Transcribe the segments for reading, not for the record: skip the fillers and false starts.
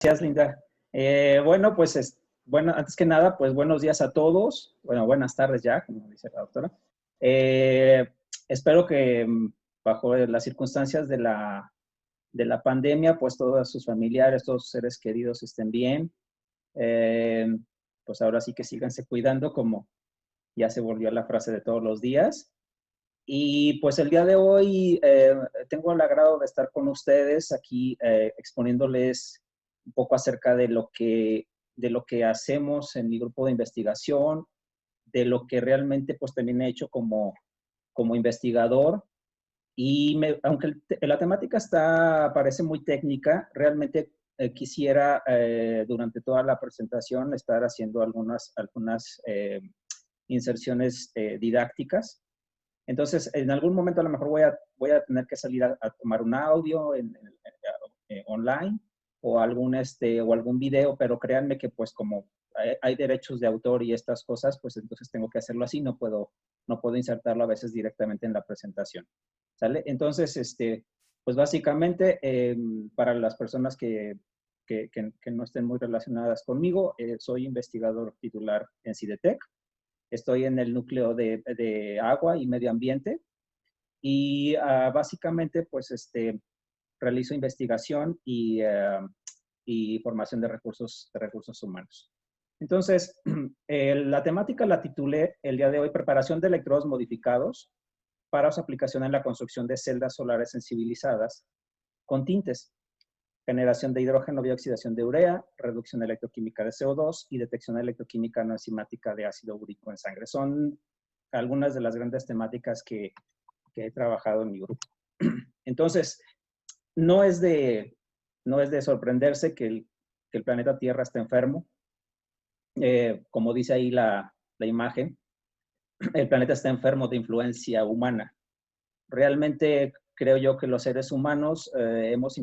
Gracias, Linda. Bueno, pues, bueno, antes que nada, pues buenos días a todos. Bueno, buenas tardes ya, como dice la doctora. Eh, Espero que bajo las circunstancias de la pandemia, pues todos sus familiares, todos sus seres queridos estén bien. Eh, pues ahora sí que síganse cuidando, como ya se volvió la frase de todos los días. Y pues el día de hoy tengo el agrado de estar con ustedes aquí exponiéndoles un poco acerca de lo que hacemos en mi grupo de investigación, de lo que realmente pues también he hecho como investigador. Y aunque la temática parece muy técnica, realmente quisiera durante toda la presentación estar haciendo algunas inserciones didácticas. Entonces, en algún momento a lo mejor voy a tener que salir a tomar un audio online o o algún video, pero créanme que pues como hay derechos de autor y estas cosas, pues entonces tengo que hacerlo así, no puedo insertarlo a veces directamente en la presentación. ¿Sale? Entonces, pues básicamente, para las personas que no estén muy relacionadas conmigo, soy investigador titular en CIDETEC. Estoy en el núcleo de agua y medio ambiente y básicamente pues realizo investigación y formación de recursos humanos. Entonces, la temática la titulé el día de hoy, preparación de electrodos modificados para su aplicación en la construcción de celdas solares sensibilizadas con tintes, generación de hidrógeno, bioxidación de urea, reducción electroquímica de CO2 y detección electroquímica no enzimática de ácido úrico en sangre. Son algunas de las grandes temáticas que he trabajado en mi grupo. Entonces, no es de, no es de sorprenderse que el planeta Tierra está enfermo. Como dice ahí la imagen, el planeta está enfermo de influencia humana. Realmente creo yo que los seres humanos hemos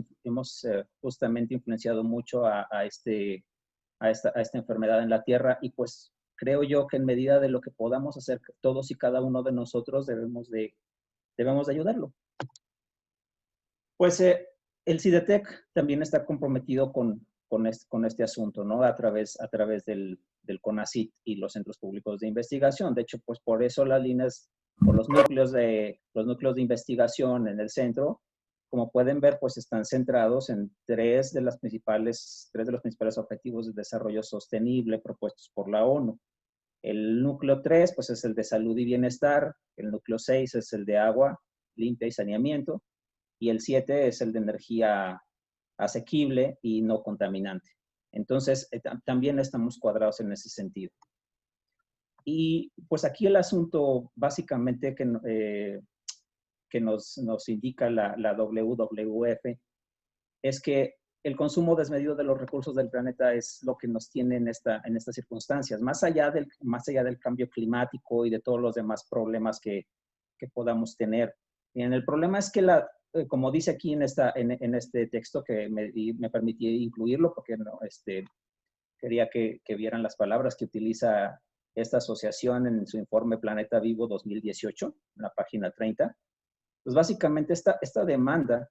justamente influenciado mucho a esta enfermedad en la Tierra y pues creo yo que en medida de lo que podamos hacer todos y cada uno de nosotros debemos de ayudarlo. Pues el CIDETEC también está comprometido con este asunto, ¿no? A través del CONACYT y los centros públicos de investigación. De hecho, pues por eso las líneas o los núcleos de investigación en el centro, como pueden ver, pues están centrados en tres de los principales objetivos de desarrollo sostenible propuestos por la ONU. El núcleo 3, pues es el de salud y bienestar. El núcleo 6 es el de agua limpia y saneamiento. Y el 7 es el de energía asequible y no contaminante. Entonces, también estamos cuadrados en ese sentido. Y pues aquí el asunto básicamente que nos indica la WWF es que el consumo desmedido de los recursos del planeta es lo que nos tiene en estas circunstancias, más allá del cambio climático y de todos los demás problemas que podamos tener. Y el problema es que como dice aquí en este texto, que me permití incluirlo porque no, quería que vieran las palabras que utiliza esta asociación en su informe Planeta Vivo 2018, en la página 30, pues básicamente esta demanda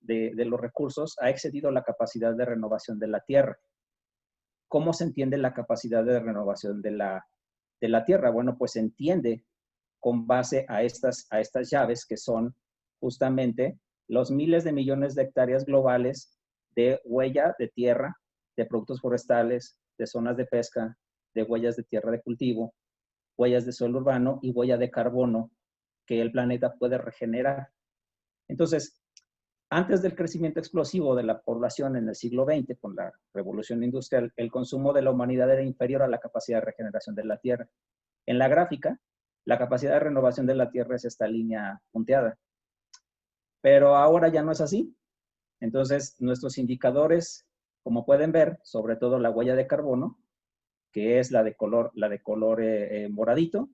de los recursos ha excedido la capacidad de renovación de la Tierra. ¿Cómo se entiende la capacidad de renovación de la Tierra? Bueno, pues se entiende con base a estas llaves que son justamente los miles de millones de hectáreas globales de huella de tierra, de productos forestales, de zonas de pesca, de huellas de tierra de cultivo, huellas de suelo urbano y huella de carbono que el planeta puede regenerar. Entonces, antes del crecimiento explosivo de la población en el siglo XX, con la revolución industrial, el consumo de la humanidad era inferior a la capacidad de regeneración de la Tierra. En la gráfica, la capacidad de renovación de la Tierra es esta línea punteada. Pero ahora ya no es así. Entonces, nuestros indicadores, como pueden ver, sobre todo la huella de carbono, que es la de color moradito,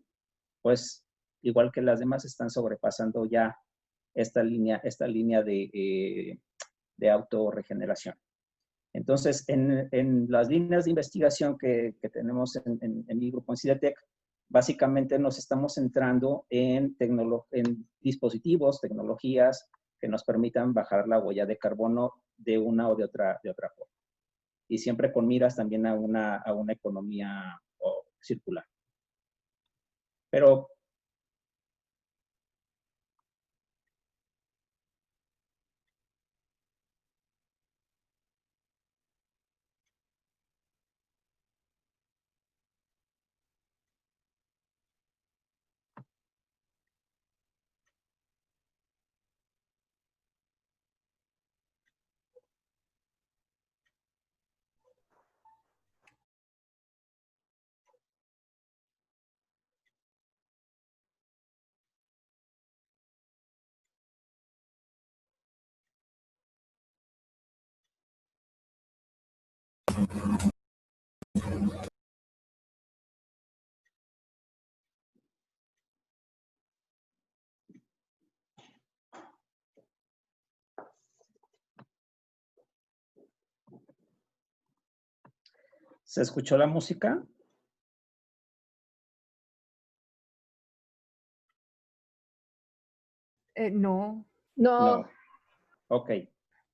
pues igual que las demás están sobrepasando ya esta línea de autorregeneración. Entonces, en las líneas de investigación que tenemos en mi grupo en CIDETEC, básicamente nos estamos centrando en dispositivos, tecnologías que nos permitan bajar la huella de carbono de una o de otra forma. y siempre con miras también a una economía circular. Pero ¿se escuchó la música? No. No. Ok.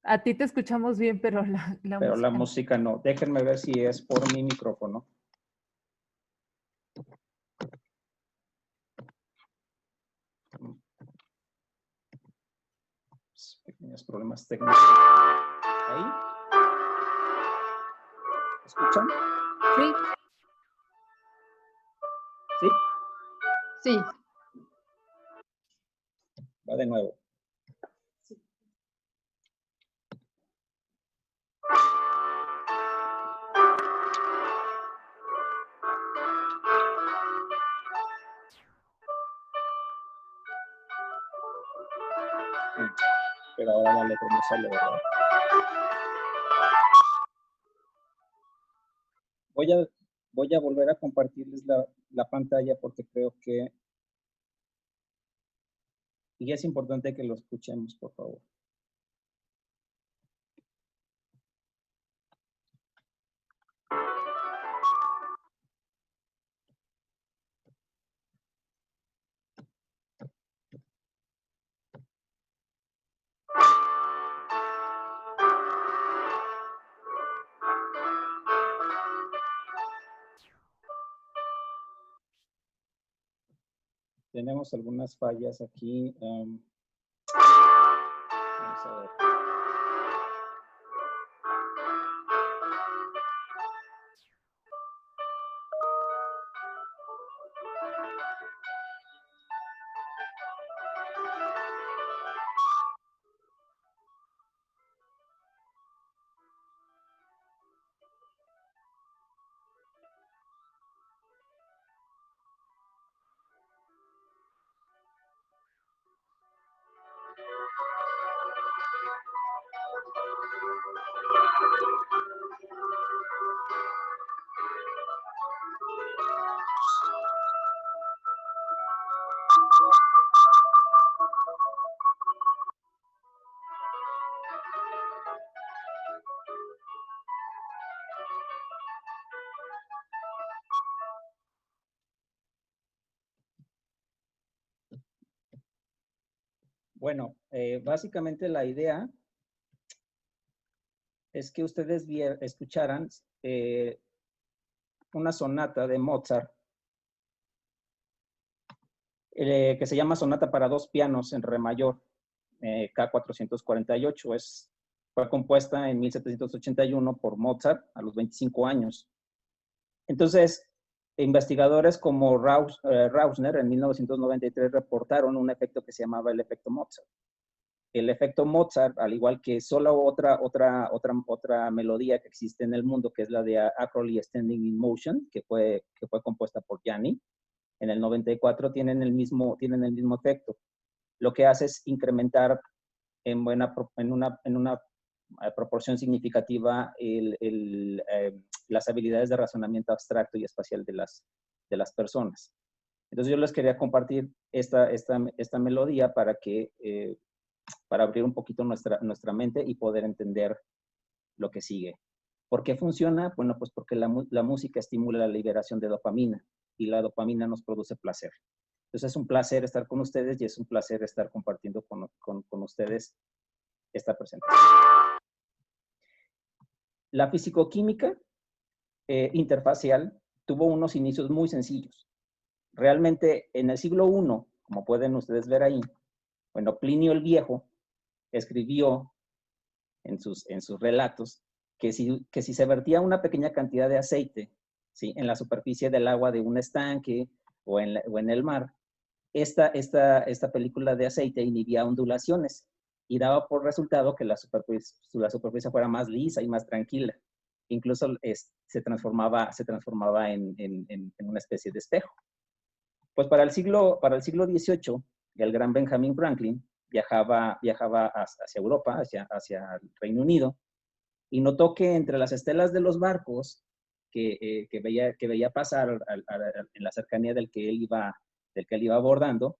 A ti te escuchamos bien, pero Pero la música. música no. Déjenme ver si es por mi micrófono. Pequeños problemas técnicos. Ahí. ¿Escuchan? Sí. ¿Sí? Sí. Va de nuevo. Pero ahora la letra no sale, ¿verdad? Voy a volver a compartirles la pantalla porque creo que... Y es importante que lo escuchemos, por favor. Tenemos algunas fallas aquí. Vamos a ver. Bueno, básicamente la idea es que ustedes escucharan una sonata de Mozart que se llama Sonata para dos pianos en re mayor, K448. Fue compuesta en 1781 por Mozart a los 25 años. Entonces, investigadores como Rausner en 1993 reportaron un efecto que se llamaba el efecto Mozart. El efecto Mozart, al igual que solo otra melodía que existe en el mundo, que es la de Acroly Standing in Motion, que fue compuesta por Gianni, en el 94 tienen el mismo efecto. Lo que hace es incrementar en una proporción significativa las habilidades de razonamiento abstracto y espacial de las personas. Entonces yo les quería compartir esta melodía para abrir un poquito nuestra mente y poder entender lo que sigue. ¿Por qué funciona? Bueno, pues porque la música estimula la liberación de dopamina y la dopamina nos produce placer. Entonces es un placer estar con ustedes y es un placer estar compartiendo con ustedes esta presentación. La fisicoquímica interfacial tuvo unos inicios muy sencillos. Realmente en el siglo I, como pueden ustedes ver ahí, bueno, Plinio el Viejo escribió en sus relatos que si se vertía una pequeña cantidad de aceite, ¿sí?, en la superficie del agua de un estanque o en el mar, esta película de aceite inhibía ondulaciones y daba por resultado que la superficie fuera más lisa y más tranquila. Incluso se transformaba en una especie de espejo. Pues para el siglo XVIII, el gran Benjamin Franklin viajaba hacia Europa, hacia el Reino Unido, y notó que entre las estelas de los barcos que veía pasar en la cercanía del que él iba abordando,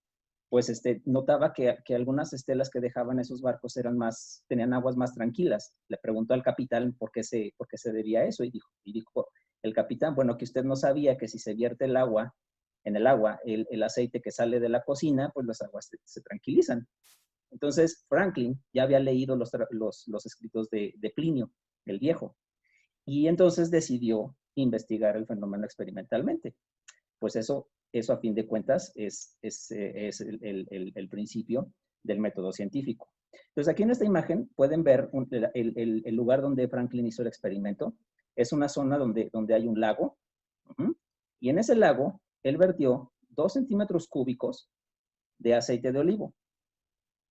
pues notaba que algunas estelas que dejaban esos barcos tenían aguas más tranquilas. Le preguntó al capitán por qué se debía a eso, y dijo el capitán, bueno, que usted no sabía que si se vierte el agua, el aceite que sale de la cocina, pues las aguas se tranquilizan. Entonces, Franklin ya había leído los escritos de Plinio, el Viejo, y entonces decidió investigar el fenómeno experimentalmente. Pues eso a fin de cuentas es el principio del método científico. Entonces, aquí en esta imagen pueden ver el lugar donde Franklin hizo el experimento. Es una zona donde hay un lago, y en ese lago él vertió 2 centímetros cúbicos de aceite de olivo.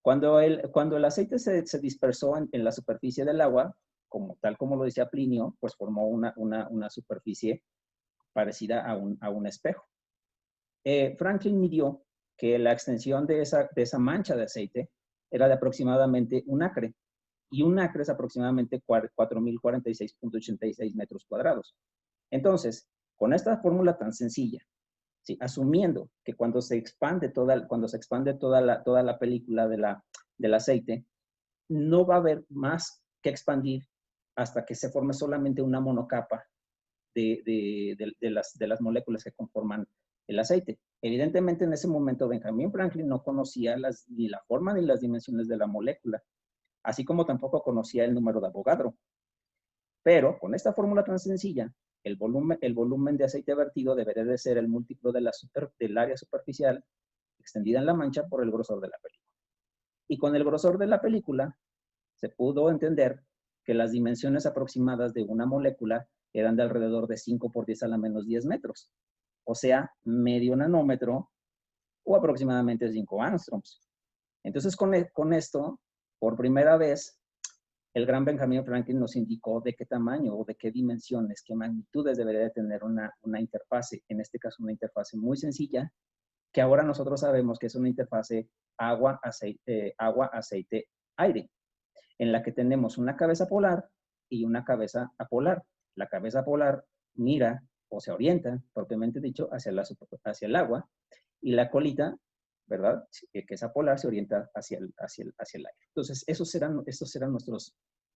Cuando el aceite se dispersó en la superficie del agua, tal como lo decía Plinio, pues formó una superficie parecida a un espejo. Franklin midió que la extensión de esa mancha de aceite era de aproximadamente 1 acre, y 1 acre es aproximadamente 4.046.86 metros cuadrados. Entonces, con esta fórmula tan sencilla, ¿sí?, asumiendo que cuando se expande toda la película del aceite, no va a haber más que expandir hasta que se forme solamente una monocapa de las moléculas que conforman el aceite. Evidentemente, en ese momento, Benjamin Franklin no conocía ni la forma ni las dimensiones de la molécula, así como tampoco conocía el número de Avogadro. Pero con esta fórmula tan sencilla, el volumen de aceite vertido debería de ser el múltiplo del área superficial extendida en la mancha por el grosor de la película. Y con el grosor de la película se pudo entender que las dimensiones aproximadas de una molécula eran de alrededor de 5 por 10 a la menos 10 metros, o sea, medio nanómetro o aproximadamente 5 angstroms. Entonces, con esto, por primera vez, el gran Benjamin Franklin nos indicó de qué tamaño o de qué dimensiones, qué magnitudes debería de tener una interfase, en este caso una interfase muy sencilla, que ahora nosotros sabemos que es una interfase agua, aceite, aire, en la que tenemos una cabeza polar y una cabeza apolar. La cabeza polar mira o se orienta, propiamente dicho, hacia el agua, y la colita, ¿verdad?, que es apolar, se orienta hacia el aire. Entonces, estos eran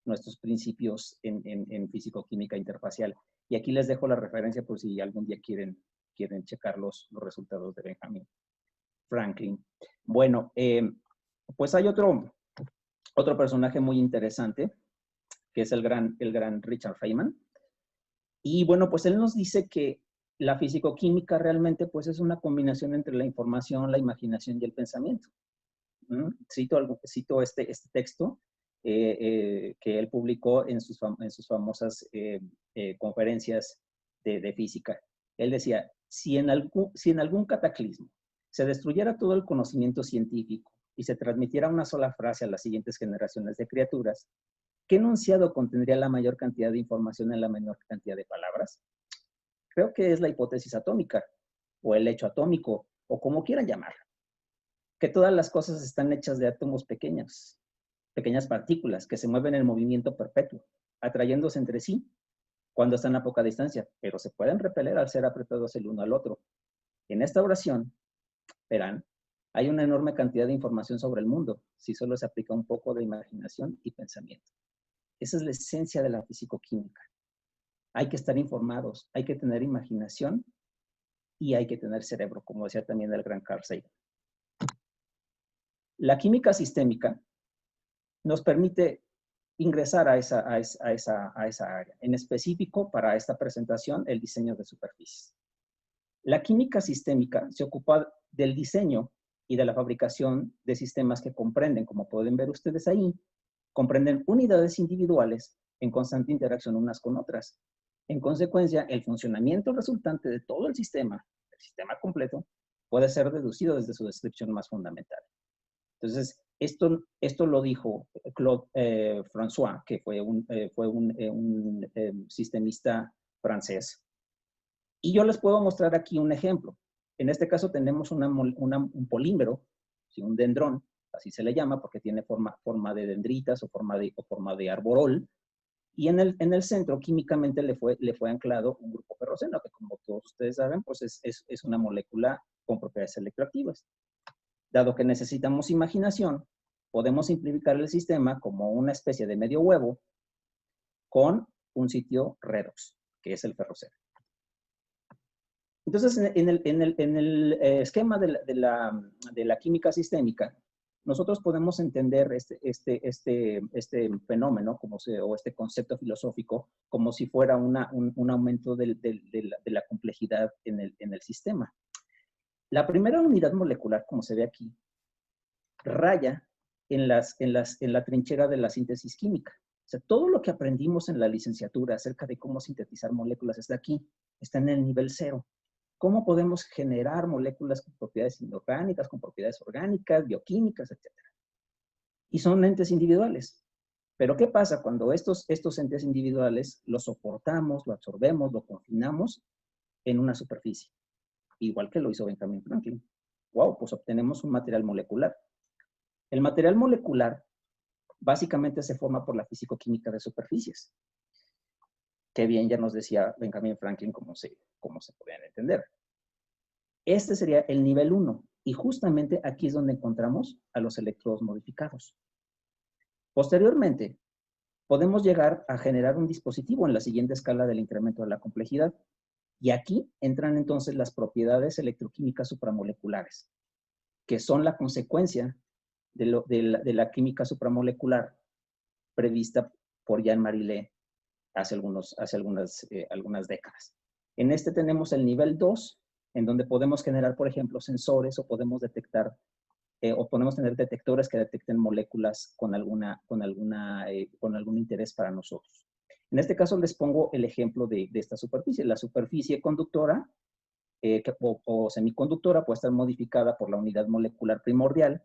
nuestros principios en físico-química interfacial. Y aquí les dejo la referencia por si algún día quieren checar los resultados de Benjamin Franklin. Bueno, pues hay otro personaje muy interesante, que es el gran Richard Feynman. Y bueno, pues él nos dice que la fisicoquímica realmente pues es una combinación entre la información, la imaginación y el pensamiento. Cito este texto que él publicó en sus famosas conferencias de física. Él decía, si en algún cataclismo se destruyera todo el conocimiento científico y se transmitiera una sola frase a las siguientes generaciones de criaturas, ¿qué enunciado contendría la mayor cantidad de información en la menor cantidad de palabras? Creo que es la hipótesis atómica, o el hecho atómico, o como quieran llamarlo. Que todas las cosas están hechas de átomos pequeñas partículas que se mueven en movimiento perpetuo, atrayéndose entre sí cuando están a poca distancia, pero se pueden repeler al ser apretados el uno al otro. En esta oración, verán, hay una enorme cantidad de información sobre el mundo, si solo se aplica un poco de imaginación y pensamiento. Esa es la esencia de la fisicoquímica. Hay que estar informados, hay que tener imaginación y hay que tener cerebro, como decía también el gran Carl Sagan. La química sistémica nos permite ingresar a esa área. En específico, para esta presentación, el diseño de superficies. La química sistémica se ocupa del diseño y de la fabricación de sistemas que comprenden, como pueden ver ustedes ahí, comprenden unidades individuales en constante interacción unas con otras. En consecuencia, el funcionamiento resultante de todo el sistema completo, puede ser deducido desde su descripción más fundamental. Entonces, esto lo dijo Claude François, que fue un sistemista francés. Y yo les puedo mostrar aquí un ejemplo. En este caso tenemos un polímero, ¿sí? Un dendrón, así se le llama, porque tiene forma de dendritas o forma de arborol. Y en el centro, químicamente, le fue anclado un grupo ferroceno, que como todos ustedes saben, pues es una molécula con propiedades electroactivas. Dado que necesitamos imaginación, podemos simplificar el sistema como una especie de medio huevo con un sitio redox, que es el ferroceno. Entonces, en el esquema de la química sistémica, nosotros podemos entender este fenómeno o este concepto filosófico como si fuera un aumento de la complejidad en el sistema. La primera unidad molecular, como se ve aquí, raya en la trinchera de la síntesis química. O sea, todo lo que aprendimos en la licenciatura acerca de cómo sintetizar moléculas está aquí, está en el nivel 0. ¿Cómo podemos generar moléculas con propiedades inorgánicas, con propiedades orgánicas, bioquímicas, etcétera? Y son entes individuales. Pero ¿qué pasa cuando estos entes individuales los soportamos, lo absorbemos, lo confinamos en una superficie? Igual que lo hizo Benjamin Franklin. Wow, pues obtenemos un material molecular. El material molecular básicamente se forma por la físico-química de superficies. Que bien ya nos decía Benjamin Franklin cómo se podían entender. Este sería el nivel 1. Y justamente aquí es donde encontramos a los electrodos modificados. Posteriormente, podemos llegar a generar un dispositivo en la siguiente escala del incremento de la complejidad. Y aquí entran entonces las propiedades electroquímicas supramoleculares, que son la consecuencia de la química supramolecular prevista por Jean-Marie Le hace algunas décadas. En este tenemos el nivel 2, en donde podemos generar, por ejemplo, sensores o podemos detectar o podemos tener detectores que detecten moléculas con algún interés para nosotros. En este caso les pongo el ejemplo de esta superficie. La superficie conductora o semiconductora puede estar modificada por la unidad molecular primordial.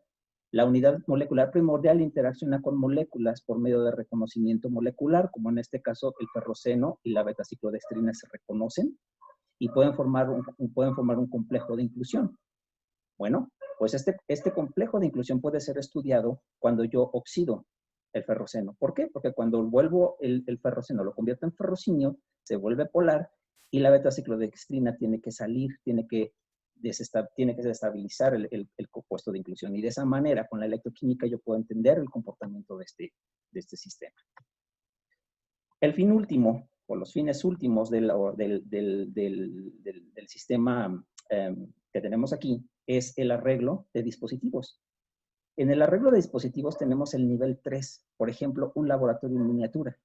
La unidad molecular primordial interacciona con moléculas por medio de reconocimiento molecular, como en este caso el ferroceno y la beta-ciclodextrina se reconocen y pueden formar un complejo de inclusión. Bueno, pues este complejo de inclusión puede ser estudiado cuando yo oxido el ferroceno. ¿Por qué? Porque cuando vuelvo el ferroceno, lo convierto en ferrocinio, se vuelve polar y la beta-ciclodextrina tiene que salir, tiene que desestabilizar el compuesto de inclusión. Y de esa manera, con la electroquímica, yo puedo entender el comportamiento de este sistema. El fin último, o los fines últimos del sistema que tenemos aquí, es el arreglo de dispositivos. En el arreglo de dispositivos tenemos el nivel 3, por ejemplo, un laboratorio en miniatura.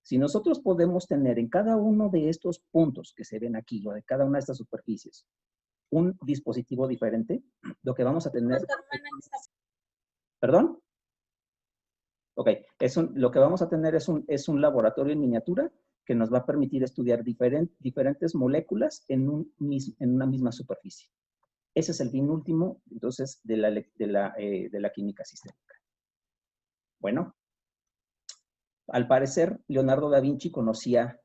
Si nosotros podemos tener en cada uno de estos puntos que se ven aquí, o de cada una de estas superficies, un dispositivo diferente, lo que vamos a tener... ¿Perdón? Ok, lo que vamos a tener es un laboratorio en miniatura que nos va a permitir estudiar diferentes moléculas en una misma superficie. Ese es el fin último, entonces, de la química sistémica. Bueno, al parecer, Leonardo da Vinci conocía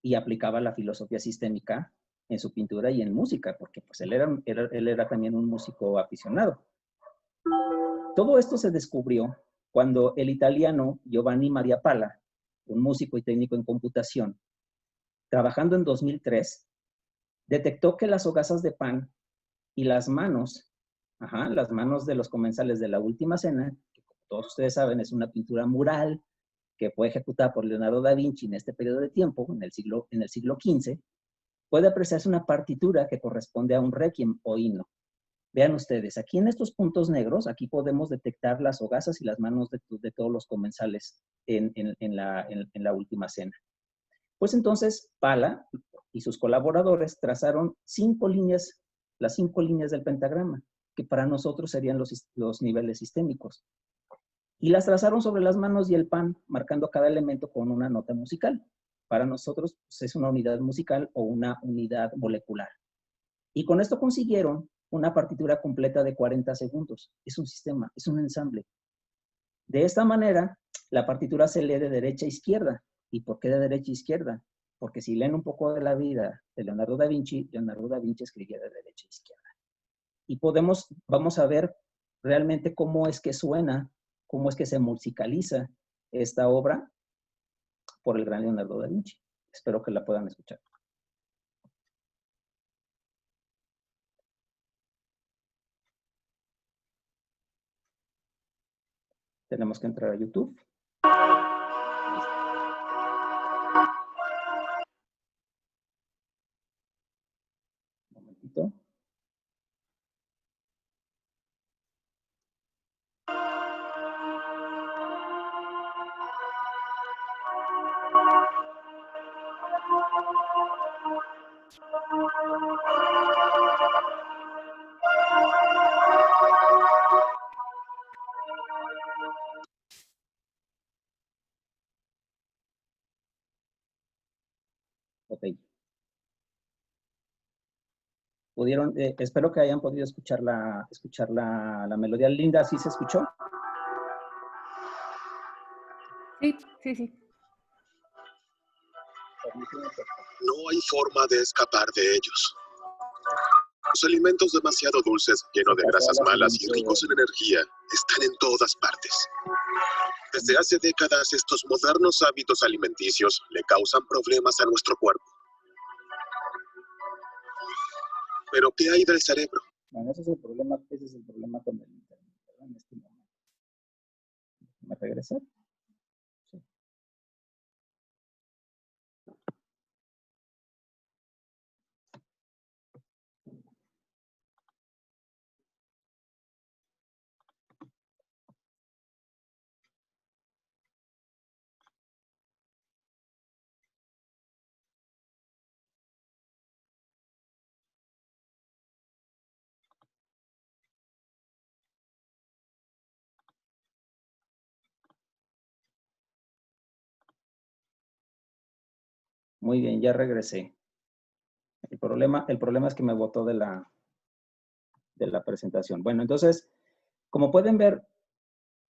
y aplicaba la filosofía sistémica en su pintura y en música, porque pues, él era también un músico aficionado. Todo esto se descubrió cuando el italiano Giovanni Maria Pala, un músico y técnico en computación, trabajando en 2003, detectó que las hogazas de pan y las manos de los comensales de la Última Cena, que como todos ustedes saben es una pintura mural que fue ejecutada por Leonardo da Vinci en este periodo de tiempo, en el siglo XV, puede apreciarse una partitura que corresponde a un requiem o himno. Vean ustedes, aquí en estos puntos negros, aquí podemos detectar las hogazas y las manos de todos los comensales en la última cena. Pues entonces, Pala y sus colaboradores trazaron las 5 líneas del pentagrama, que para nosotros serían los niveles sistémicos. Y las trazaron sobre las manos y el pan, marcando cada elemento con una nota musical. Para nosotros pues, es una unidad musical o una unidad molecular. Y con esto consiguieron una partitura completa de 40 segundos. Es un sistema, es un ensamble. De esta manera, la partitura se lee de derecha a izquierda. ¿Y por qué de derecha a izquierda? Porque si leen un poco de la vida de Leonardo da Vinci escribía de derecha a izquierda. Y vamos a ver realmente cómo es que suena, cómo es que se musicaliza esta obra por el gran Leonardo da Vinci. Espero que la puedan escuchar. Tenemos que entrar a YouTube. Un momentito. Ok. Espero que hayan podido escuchar la melodía. Linda, ¿sí se escuchó? Sí, sí, sí. No hay forma de escapar de ellos. Los alimentos demasiado dulces, llenos de grasas malas y ricos en energía, están en todas partes. Desde hace décadas, estos modernos hábitos alimenticios le causan problemas a nuestro cuerpo. ¿Pero qué hay del cerebro? Bueno, ese es el problema con el internet, ¿verdad? En este momento. ¿Me regresar? Sí. Muy bien, ya regresé. El problema es que me botó de la presentación. Bueno, entonces, como pueden ver,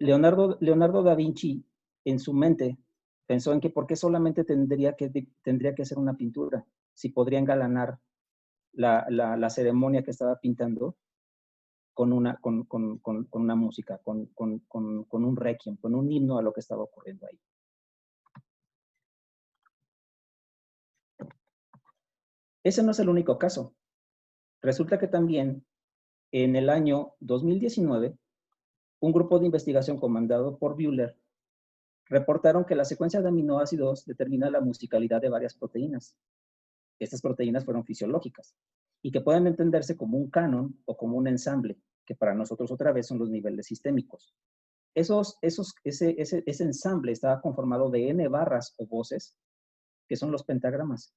Leonardo da Vinci en su mente pensó en que por qué solamente tendría que hacer una pintura, si podría engalanar la ceremonia que estaba pintando con una música, con un requiem, con un himno a lo que estaba ocurriendo ahí. Ese no es el único caso. Resulta que también en el año 2019, un grupo de investigación comandado por Bühler reportaron que la secuencia de aminoácidos determina la musicalidad de varias proteínas. Estas proteínas fueron fisiológicas y que pueden entenderse como un canon o como un ensamble, que para nosotros otra vez son los niveles sistémicos. Ese ensamble estaba conformado de N barras o voces, que son los pentagramas,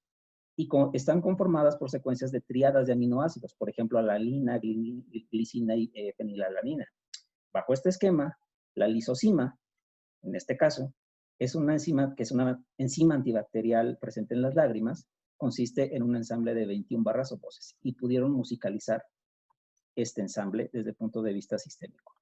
y están conformadas por secuencias de tríadas de aminoácidos, por ejemplo, alalina, glicina y fenilalanina. Bajo este esquema, la lisosima, en este caso, es una enzima antibacterial presente en las lágrimas, consiste en un ensamble de 21 barras o voces, y pudieron musicalizar este ensamble desde el punto de vista sistémico.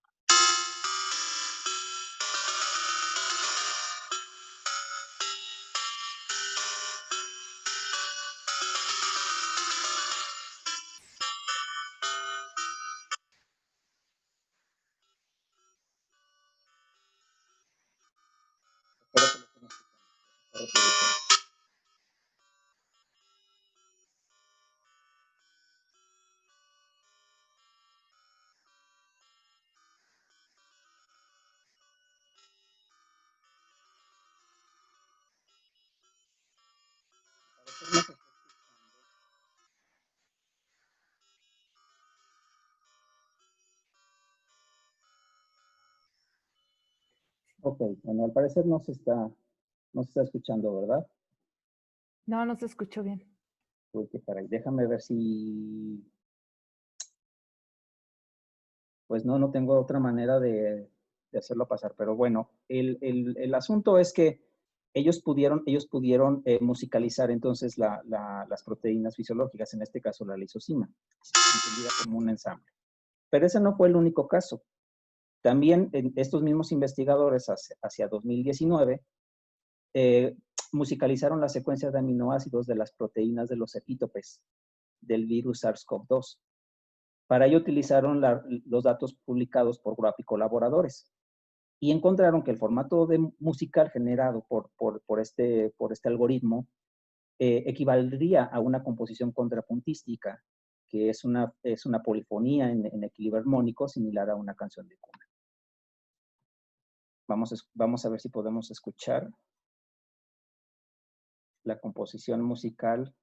Ok, bueno, al parecer no se está escuchando, ¿verdad? No, no se escuchó bien. Uy, qué caray. Déjame ver si... Pues no tengo otra manera de hacerlo pasar. Pero bueno, el asunto es que ellos pudieron musicalizar entonces las proteínas fisiológicas, en este caso la lisozima, entendida como un ensamble. Pero ese no fue el único caso. También estos mismos investigadores hacia 2019 musicalizaron las secuencias de aminoácidos de las proteínas de los epítopes del virus SARS-CoV-2. Para ello utilizaron los datos publicados por Graph y colaboradores y encontraron que el formato musical generado por este algoritmo equivaldría a una composición contrapuntística, que es una polifonía en equilibrio armónico similar a una canción de cuna. Vamos a ver si podemos escuchar la composición musical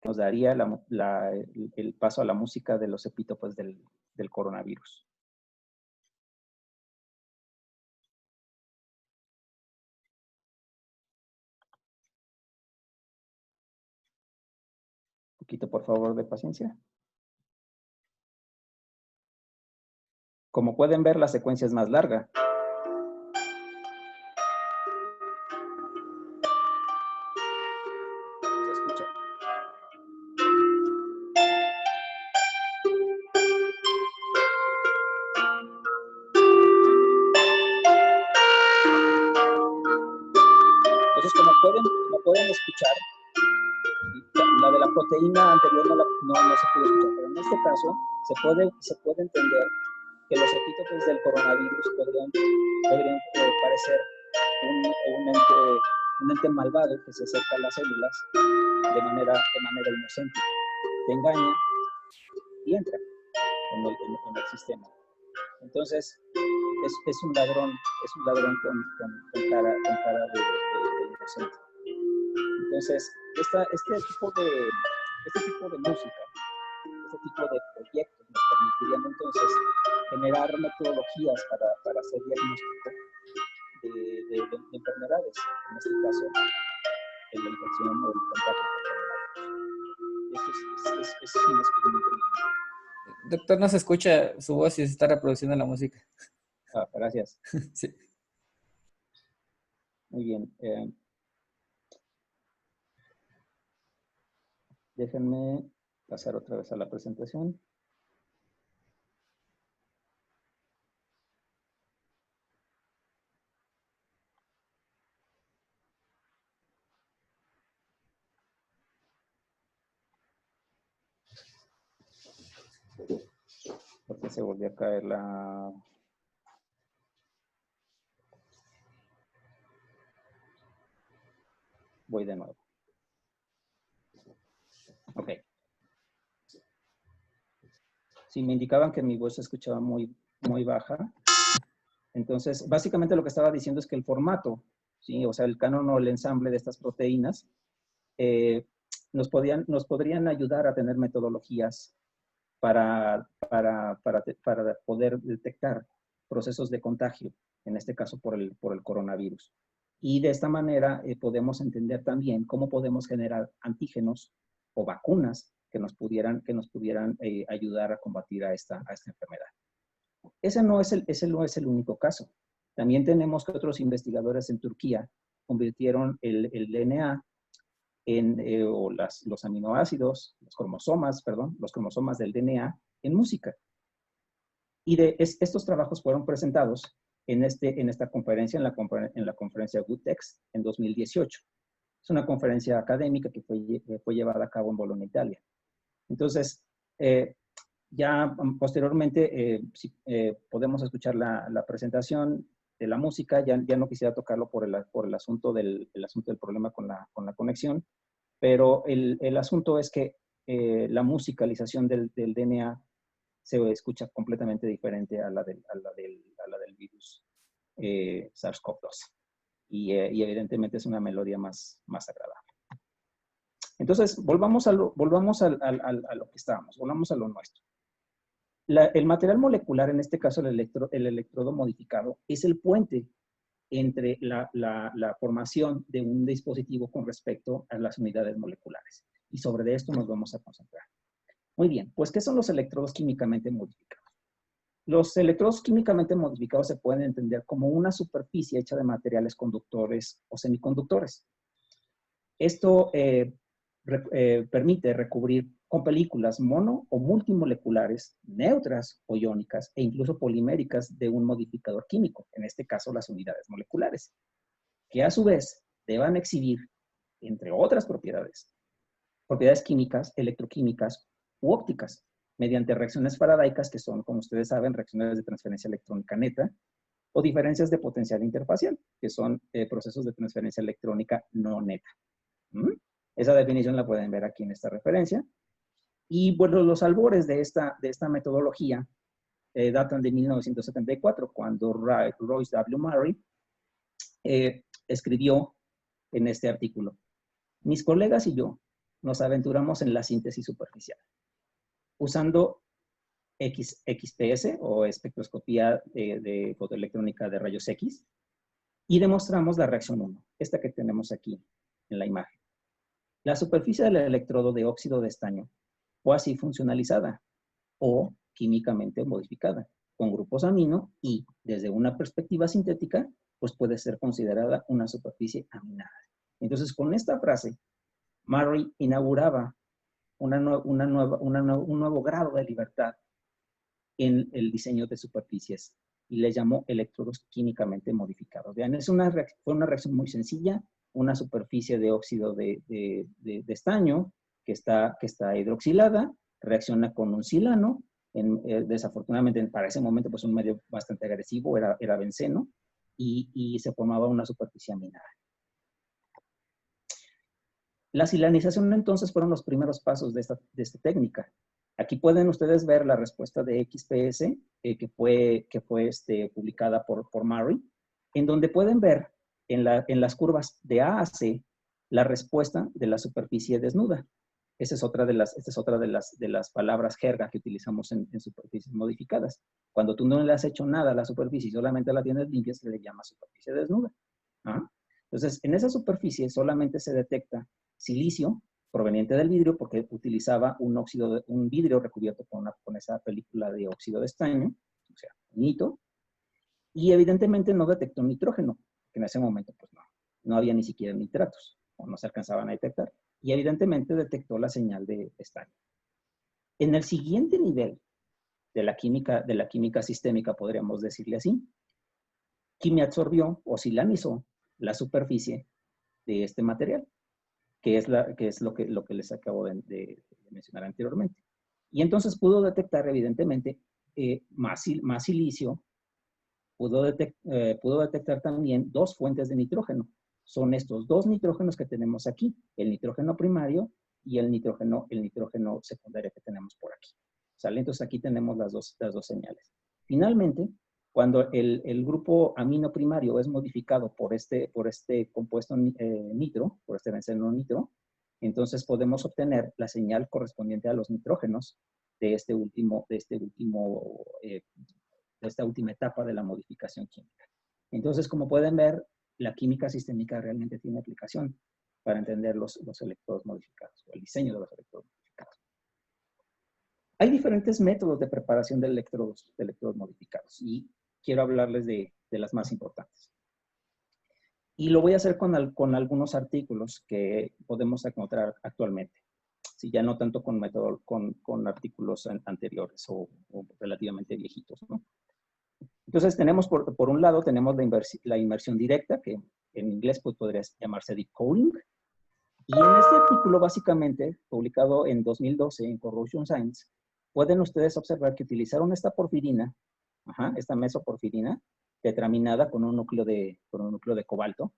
que nos daría el paso a la música de los epítopes del coronavirus. Un poquito, por favor, de paciencia. Como pueden ver, la secuencia es más larga. Se escucha. Entonces, como pueden escuchar, la de la proteína anterior no se puede escuchar, pero en este caso se puede entender que los epítopes del coronavirus podrían parecer un ente malvado que se acerca a las células de manera inocente, te engaña y entra en el sistema. Entonces, es un ladrón con cara de inocente. Entonces, este tipo de música, este tipo de proyectos nos permitirían entonces generar metodologías para hacer diagnóstico de enfermedades, en este caso, en la infección o el contacto con coronavirus. Esto es un descubrimiento. Doctor, no se escucha su voz y se está reproduciendo la música. Ah, gracias. Sí. Muy bien. Déjenme pasar otra vez a la presentación. Porque se volvió a caer la... Voy de nuevo. Ok. Sí, me indicaban que mi voz se escuchaba muy baja. Entonces, básicamente lo que estaba diciendo es que el formato, ¿sí? O sea, el canon o el ensamble de estas proteínas nos podrían ayudar a tener metodologías para poder detectar procesos de contagio, en este caso por el coronavirus. Y de esta manera podemos entender también cómo podemos generar antígenos o vacunas que nos pudieran ayudar a combatir a esta enfermedad. Ese no es el único caso. También tenemos que otros investigadores en Turquía convirtieron el DNA o los aminoácidos, los cromosomas del DNA en música. Y estos trabajos fueron presentados en esta conferencia, en la conferencia GoodText en 2018. Es una conferencia académica que fue llevada a cabo en Bolonia, Italia. Entonces, ya posteriormente, si podemos escuchar la presentación de la música, ya no quisiera tocarlo por el asunto del problema con la conexión, pero el asunto es que la musicalización del DNA se escucha completamente diferente a la del virus SARS-CoV-2. Y evidentemente es una melodía más agradable. Entonces, volvamos a lo que estábamos, volvamos a lo nuestro. El material molecular, en este caso el electrodo modificado, es el puente entre la formación de un dispositivo con respecto a las unidades moleculares. Y sobre esto nos vamos a concentrar. Muy bien, pues ¿qué son los electrodos químicamente modificados? Los electrodos químicamente modificados se pueden entender como una superficie hecha de materiales conductores o semiconductores. Esto permite recubrir con películas mono o multimoleculares, neutras o iónicas e incluso poliméricas de un modificador químico, en este caso las unidades moleculares, que a su vez deban exhibir, entre otras propiedades químicas, electroquímicas u ópticas, mediante reacciones faradaicas que son, como ustedes saben, reacciones de transferencia electrónica neta, o diferencias de potencial interfacial, que son procesos de transferencia electrónica no neta. Esa definición la pueden ver aquí en esta referencia. Y bueno, los albores de esta metodología datan de 1974, cuando Royce W. Murray escribió en este artículo: mis colegas y yo nos aventuramos en la síntesis superficial, usando XPS o espectroscopía de fotoelectrónica de rayos X, y demostramos la reacción 1, esta que tenemos aquí en la imagen. La superficie del electrodo de óxido de estaño fue así funcionalizada o químicamente modificada con grupos amino y, desde una perspectiva sintética, pues puede ser considerada una superficie aminada. Entonces, con esta frase, Murray inauguraba un nuevo grado de libertad en el diseño de superficies y le llamó electrodos químicamente modificados. Vean, fue una reacción muy sencilla, una superficie de óxido de estaño que está hidroxilada, reacciona con un silano, desafortunadamente para ese momento pues un medio bastante agresivo era benceno, y se formaba una superficie aminada. La silanización entonces fueron los primeros pasos de esta técnica. Aquí pueden ustedes ver la respuesta de XPS que fue publicada por Murray, en donde pueden ver en las curvas de A a C la respuesta de la superficie desnuda. Esa es otra de las palabras jerga que utilizamos en superficies modificadas. Cuando tú no le has hecho nada a la superficie y solamente la tienes limpia, se le llama superficie desnuda. Entonces, en esa superficie solamente se detecta silicio proveniente del vidrio, porque utilizaba un vidrio recubierto con esa película de óxido de estaño, o sea, nitro, y evidentemente no detectó nitrógeno, que en ese momento pues no había ni siquiera nitratos, o no se alcanzaban a detectar, y evidentemente detectó la señal de estaño. En el siguiente nivel de la química sistémica, podríamos decirle así, quimia absorbió o silanizó la superficie de este material, que es lo que les acabo de mencionar anteriormente. Y entonces pudo detectar, evidentemente, más silicio, pudo detectar también dos fuentes de nitrógeno. Son estos dos nitrógenos que tenemos aquí, el nitrógeno primario y el nitrógeno secundario que tenemos por aquí. ¿Sale? Entonces aquí tenemos las dos señales. Finalmente, cuando el grupo amino primario es modificado por este compuesto nitro, por este benceno nitro, entonces podemos obtener la señal correspondiente a los nitrógenos de esta última etapa de la modificación química. Entonces, como pueden ver, la química sistémica realmente tiene aplicación para entender los electrodos modificados, o el diseño de los electrodos modificados. Hay diferentes métodos de preparación de electrodos modificados, y quiero hablarles de las más importantes. Y lo voy a hacer con algunos artículos que podemos encontrar actualmente. Si ya no tanto con artículos anteriores o relativamente viejitos, ¿no? Entonces tenemos, por un lado, tenemos la inmersión directa, que en inglés pues, podría llamarse deep cooling. Y en este artículo, básicamente, publicado en 2012 en Corrosion Science, pueden ustedes observar que utilizaron esta porfirina, esta mesoporfirina, tetraminada con un núcleo de cobalto.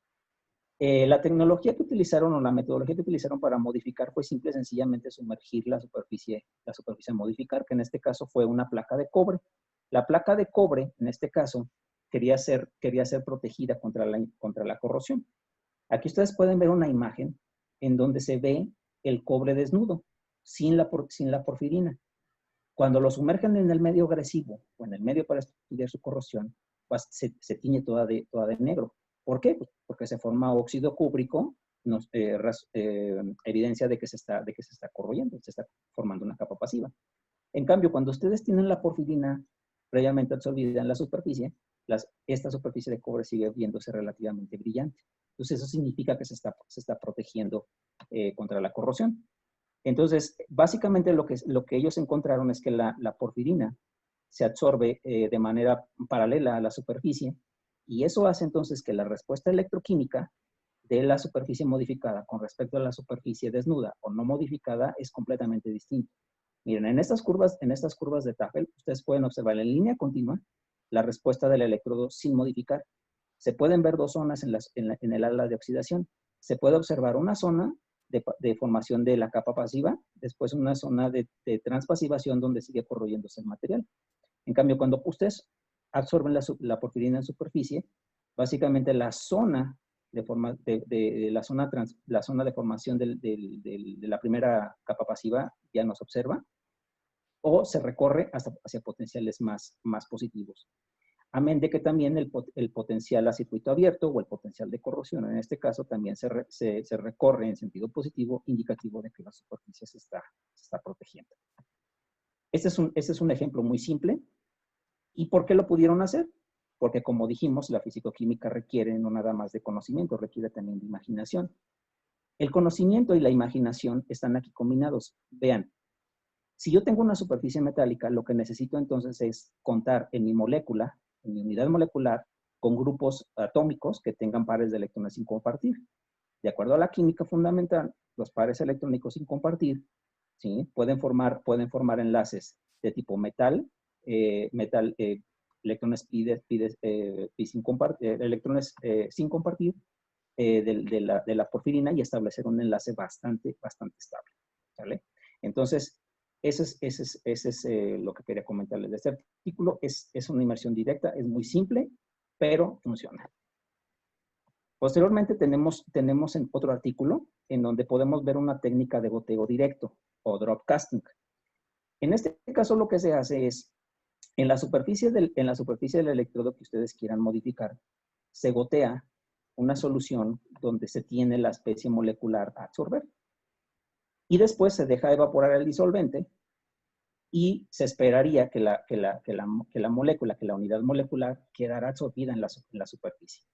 La tecnología que utilizaron o la metodología que utilizaron para modificar fue simple y sencillamente sumergir la superficie a modificar, que en este caso fue una placa de cobre. La placa de cobre, en este caso, quería ser protegida contra la corrosión. Aquí ustedes pueden ver una imagen en donde se ve el cobre desnudo, sin la porfirina. Cuando lo sumergen en el medio agresivo o en el medio para estudiar su corrosión, pues se tiñe toda de negro. ¿Por qué? Pues porque se forma óxido cúprico, evidencia de que se está corroyendo, se está formando una capa pasiva. En cambio, cuando ustedes tienen la porfirina previamente absorbida en la superficie, esta superficie de cobre sigue viéndose relativamente brillante. Entonces, eso significa que se está protegiendo contra la corrosión. Entonces, básicamente lo que ellos encontraron es que la porfirina se absorbe de manera paralela a la superficie y eso hace entonces que la respuesta electroquímica de la superficie modificada con respecto a la superficie desnuda o no modificada es completamente distinta. Miren, en estas curvas de Tafel, ustedes pueden observar en línea continua la respuesta del electrodo sin modificar. Se pueden ver dos zonas en el ala de oxidación. Se puede observar una zona de formación de la capa pasiva, después una zona de transpasivación donde sigue corroyéndose el material. En cambio, cuando ustedes absorben la porfirina en superficie, básicamente la zona de formación de la primera capa pasiva ya no se observa o se recorre hacia potenciales más positivos. Amén de que también el potencial a circuito abierto o el potencial de corrosión, en este caso, también se recorre en sentido positivo, indicativo de que la superficie se está protegiendo. Este es un ejemplo muy simple. ¿Y por qué lo pudieron hacer? Porque, como dijimos, la fisicoquímica requiere no nada más de conocimiento, requiere también de imaginación. El conocimiento y la imaginación están aquí combinados. Vean, si yo tengo una superficie metálica, lo que necesito entonces es contar en mi molécula, en mi unidad molecular, con grupos atómicos que tengan pares de electrones sin compartir. De acuerdo a la química fundamental, los pares electrónicos sin compartir, ¿sí?, pueden formar enlaces de tipo electrones electrones sin compartir de la porfirina y establecer un enlace bastante estable. ¿Vale? Entonces, eso es lo que quería comentarles de este artículo. Es una inmersión directa, es muy simple, pero funciona. Posteriormente tenemos en otro artículo en donde podemos ver una técnica de goteo directo o drop casting. En este caso lo que se hace es, en la superficie del electrodo que ustedes quieran modificar, se gotea una solución donde se tiene la especie molecular a absorber. Y después se deja evaporar el disolvente y se esperaría que la unidad molecular quedara absorbida en la superficie.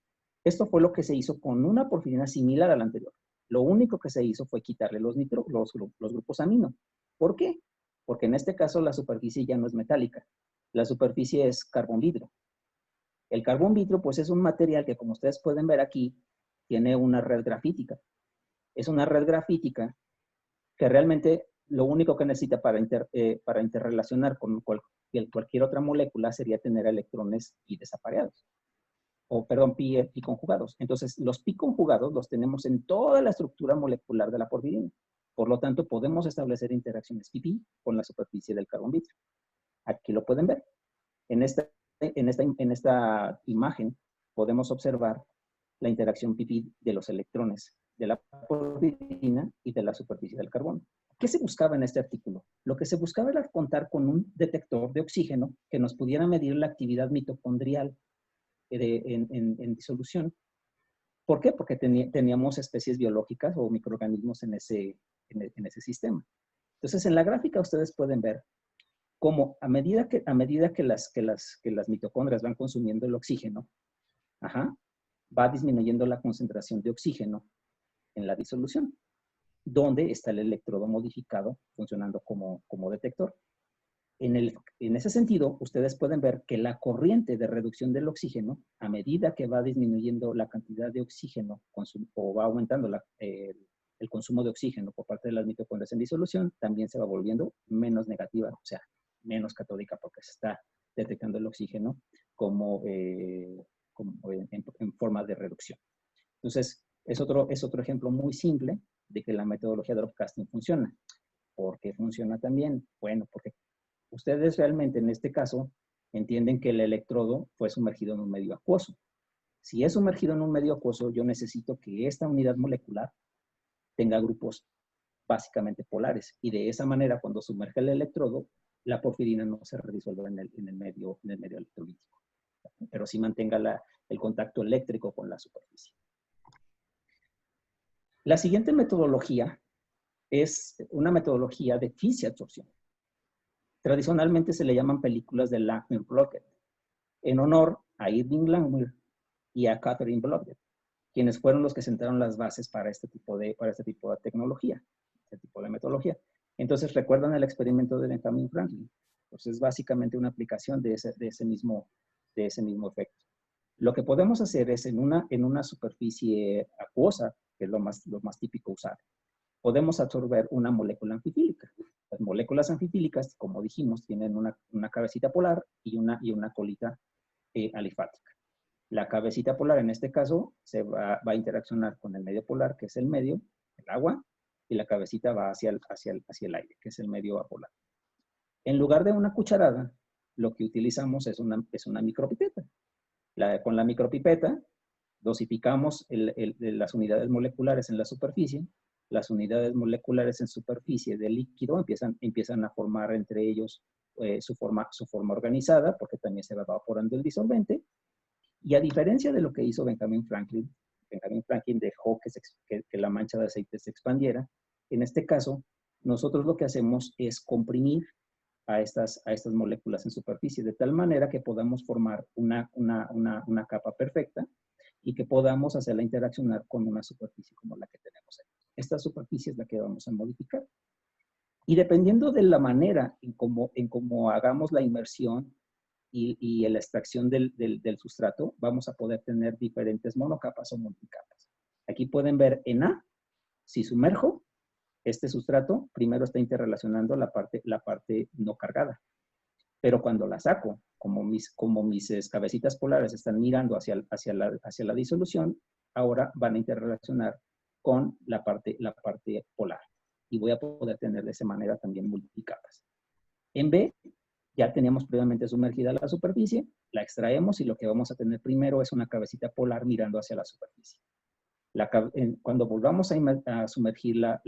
Esto fue lo que se hizo con una porfirina similar a la anterior. Lo único que se hizo fue quitarle los grupos amino. ¿Por qué? Porque en este caso la superficie ya no es metálica. La superficie es carbón vidrio. El carbón vidrio, pues, es un material que, como ustedes pueden ver aquí, tiene una red grafítica. Es una red grafítica que realmente lo único que necesita para interrelacionar con cualquier otra molécula sería tener electrones pi desapareados. Pi conjugados. Entonces, los pi conjugados los tenemos en toda la estructura molecular de la porfirina. Por lo tanto, podemos establecer interacciones pi-pi con la superficie del carbón vidrio. Aquí lo pueden ver. En esta imagen podemos observar la interacción pi-pi de los electrones de la porfirina y de la superficie del carbono. ¿Qué se buscaba en este artículo? Lo que se buscaba era contar con un detector de oxígeno que nos pudiera medir la actividad mitocondrial en disolución. ¿Por qué? Porque teníamos especies biológicas o microorganismos en ese sistema. Entonces, en la gráfica ustedes pueden ver cómo a medida que las mitocondrias van consumiendo el oxígeno, va disminuyendo la concentración de oxígeno en la disolución, donde está el electrodo modificado funcionando como detector. En ese sentido, ustedes pueden ver que la corriente de reducción del oxígeno, a medida que va disminuyendo la cantidad de oxígeno o va aumentando el consumo de oxígeno por parte de las mitocondrias en disolución, también se va volviendo menos negativa, o sea, menos catódica, porque se está detectando el oxígeno como en forma de reducción. Entonces, es otro ejemplo muy simple de que la metodología de dropcasting funciona. ¿Por qué funciona también? Bueno, porque ustedes realmente en este caso entienden que el electrodo fue sumergido en un medio acuoso. Si es sumergido en un medio acuoso, yo necesito que esta unidad molecular tenga grupos básicamente polares. Y de esa manera, cuando sumerge el electrodo, la porfirina no se disuelva en el medio electrolítico, pero sí mantenga el contacto eléctrico con la superficie. La siguiente metodología es una metodología de fisiabsorción. Tradicionalmente se le llaman películas de Langmuir-Blockett, en honor a Irving Langmuir y a Catherine Blockett, quienes fueron los que sentaron las bases para este tipo de tecnología, este tipo de metodología. Entonces, ¿recuerdan el experimento de Benjamin Franklin? Pues es básicamente una aplicación de ese mismo efecto. Lo que podemos hacer es en una superficie acuosa, que es lo más típico usar, podemos absorber una molécula anfifílica. Las moléculas anfifílicas, como dijimos, tienen una cabecita polar y una colita alifática. La cabecita polar, en este caso, va a interaccionar con el medio polar, que es el medio, el agua, y la cabecita va hacia el aire, que es el medio apolar. En lugar de una cucharada, lo que utilizamos es una micropipeta. Con la micropipeta dosificamos las unidades moleculares en la superficie. Las unidades moleculares en superficie del líquido empiezan a formar entre ellos su forma organizada, porque también se va evaporando el disolvente. Y a diferencia de lo que hizo Benjamin Franklin dejó que la mancha de aceite se expandiera. En este caso, nosotros lo que hacemos es comprimir a estas moléculas en superficie, de tal manera que podamos formar una capa perfecta y que podamos hacerla interaccionar con una superficie como la que tenemos aquí. Esta superficie es la que vamos a modificar. Y dependiendo de la manera en cómo hagamos la inmersión y la extracción del sustrato, vamos a poder tener diferentes monocapas o multicapas. Aquí pueden ver en A, si sumerjo este sustrato, primero está interrelacionando la parte no cargada. Pero cuando la saco, como mis cabecitas polares están mirando hacia la disolución, ahora van a interrelacionar con la parte polar. Y voy a poder tener de esa manera también multicapas. En B, ya teníamos previamente sumergida la superficie, la extraemos y lo que vamos a tener primero es una cabecita polar mirando hacia la superficie. Cuando volvamos a sumergir la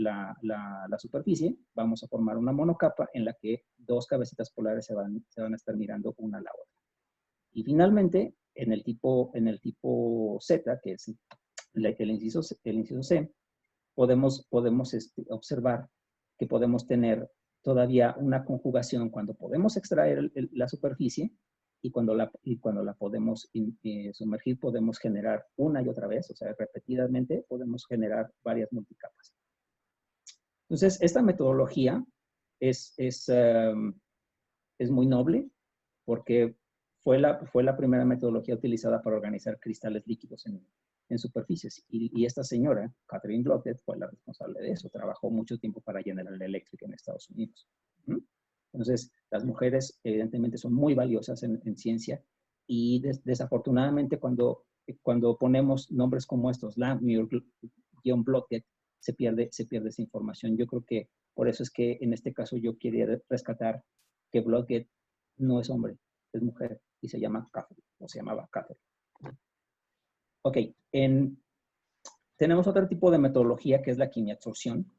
superficie, vamos a formar una monocapa en la que dos cabecitas polares se van a estar mirando una a la otra. Y finalmente, en el tipo Z, que es el inciso C, podemos observar que podemos tener todavía una conjugación cuando podemos extraer la superficie y cuando la podemos sumergir, podemos generar una y otra vez, o sea, repetidamente podemos generar varias multicapas. Entonces, esta metodología es muy noble porque fue la primera metodología utilizada para organizar cristales líquidos en superficies. Y esta señora, Catherine Blockett, fue la responsable de eso. Trabajó mucho tiempo para General Electric en Estados Unidos. Entonces, las mujeres evidentemente son muy valiosas en ciencia y desafortunadamente cuando ponemos nombres como estos, Langmuir, Blockett, se pierde esa información. Yo creo que por eso es que en este caso yo quería rescatar que Blockett no es hombre, es mujer y se llama Catherine, o se llamaba Catherine. Ok, tenemos otro tipo de metodología que es la quimiabsorción.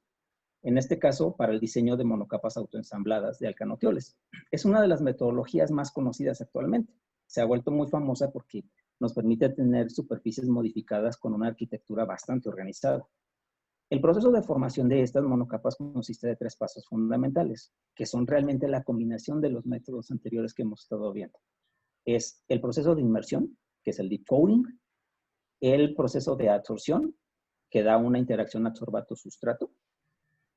En este caso, para el diseño de monocapas autoensambladas de alcanotioles. Es una de las metodologías más conocidas actualmente. Se ha vuelto muy famosa porque nos permite tener superficies modificadas con una arquitectura bastante organizada. El proceso de formación de estas monocapas consiste de 3 pasos fundamentales, que son realmente la combinación de los métodos anteriores que hemos estado viendo. Es el proceso de inmersión, que es el deep coating, el proceso de absorción, que da una interacción adsorbato-sustrato,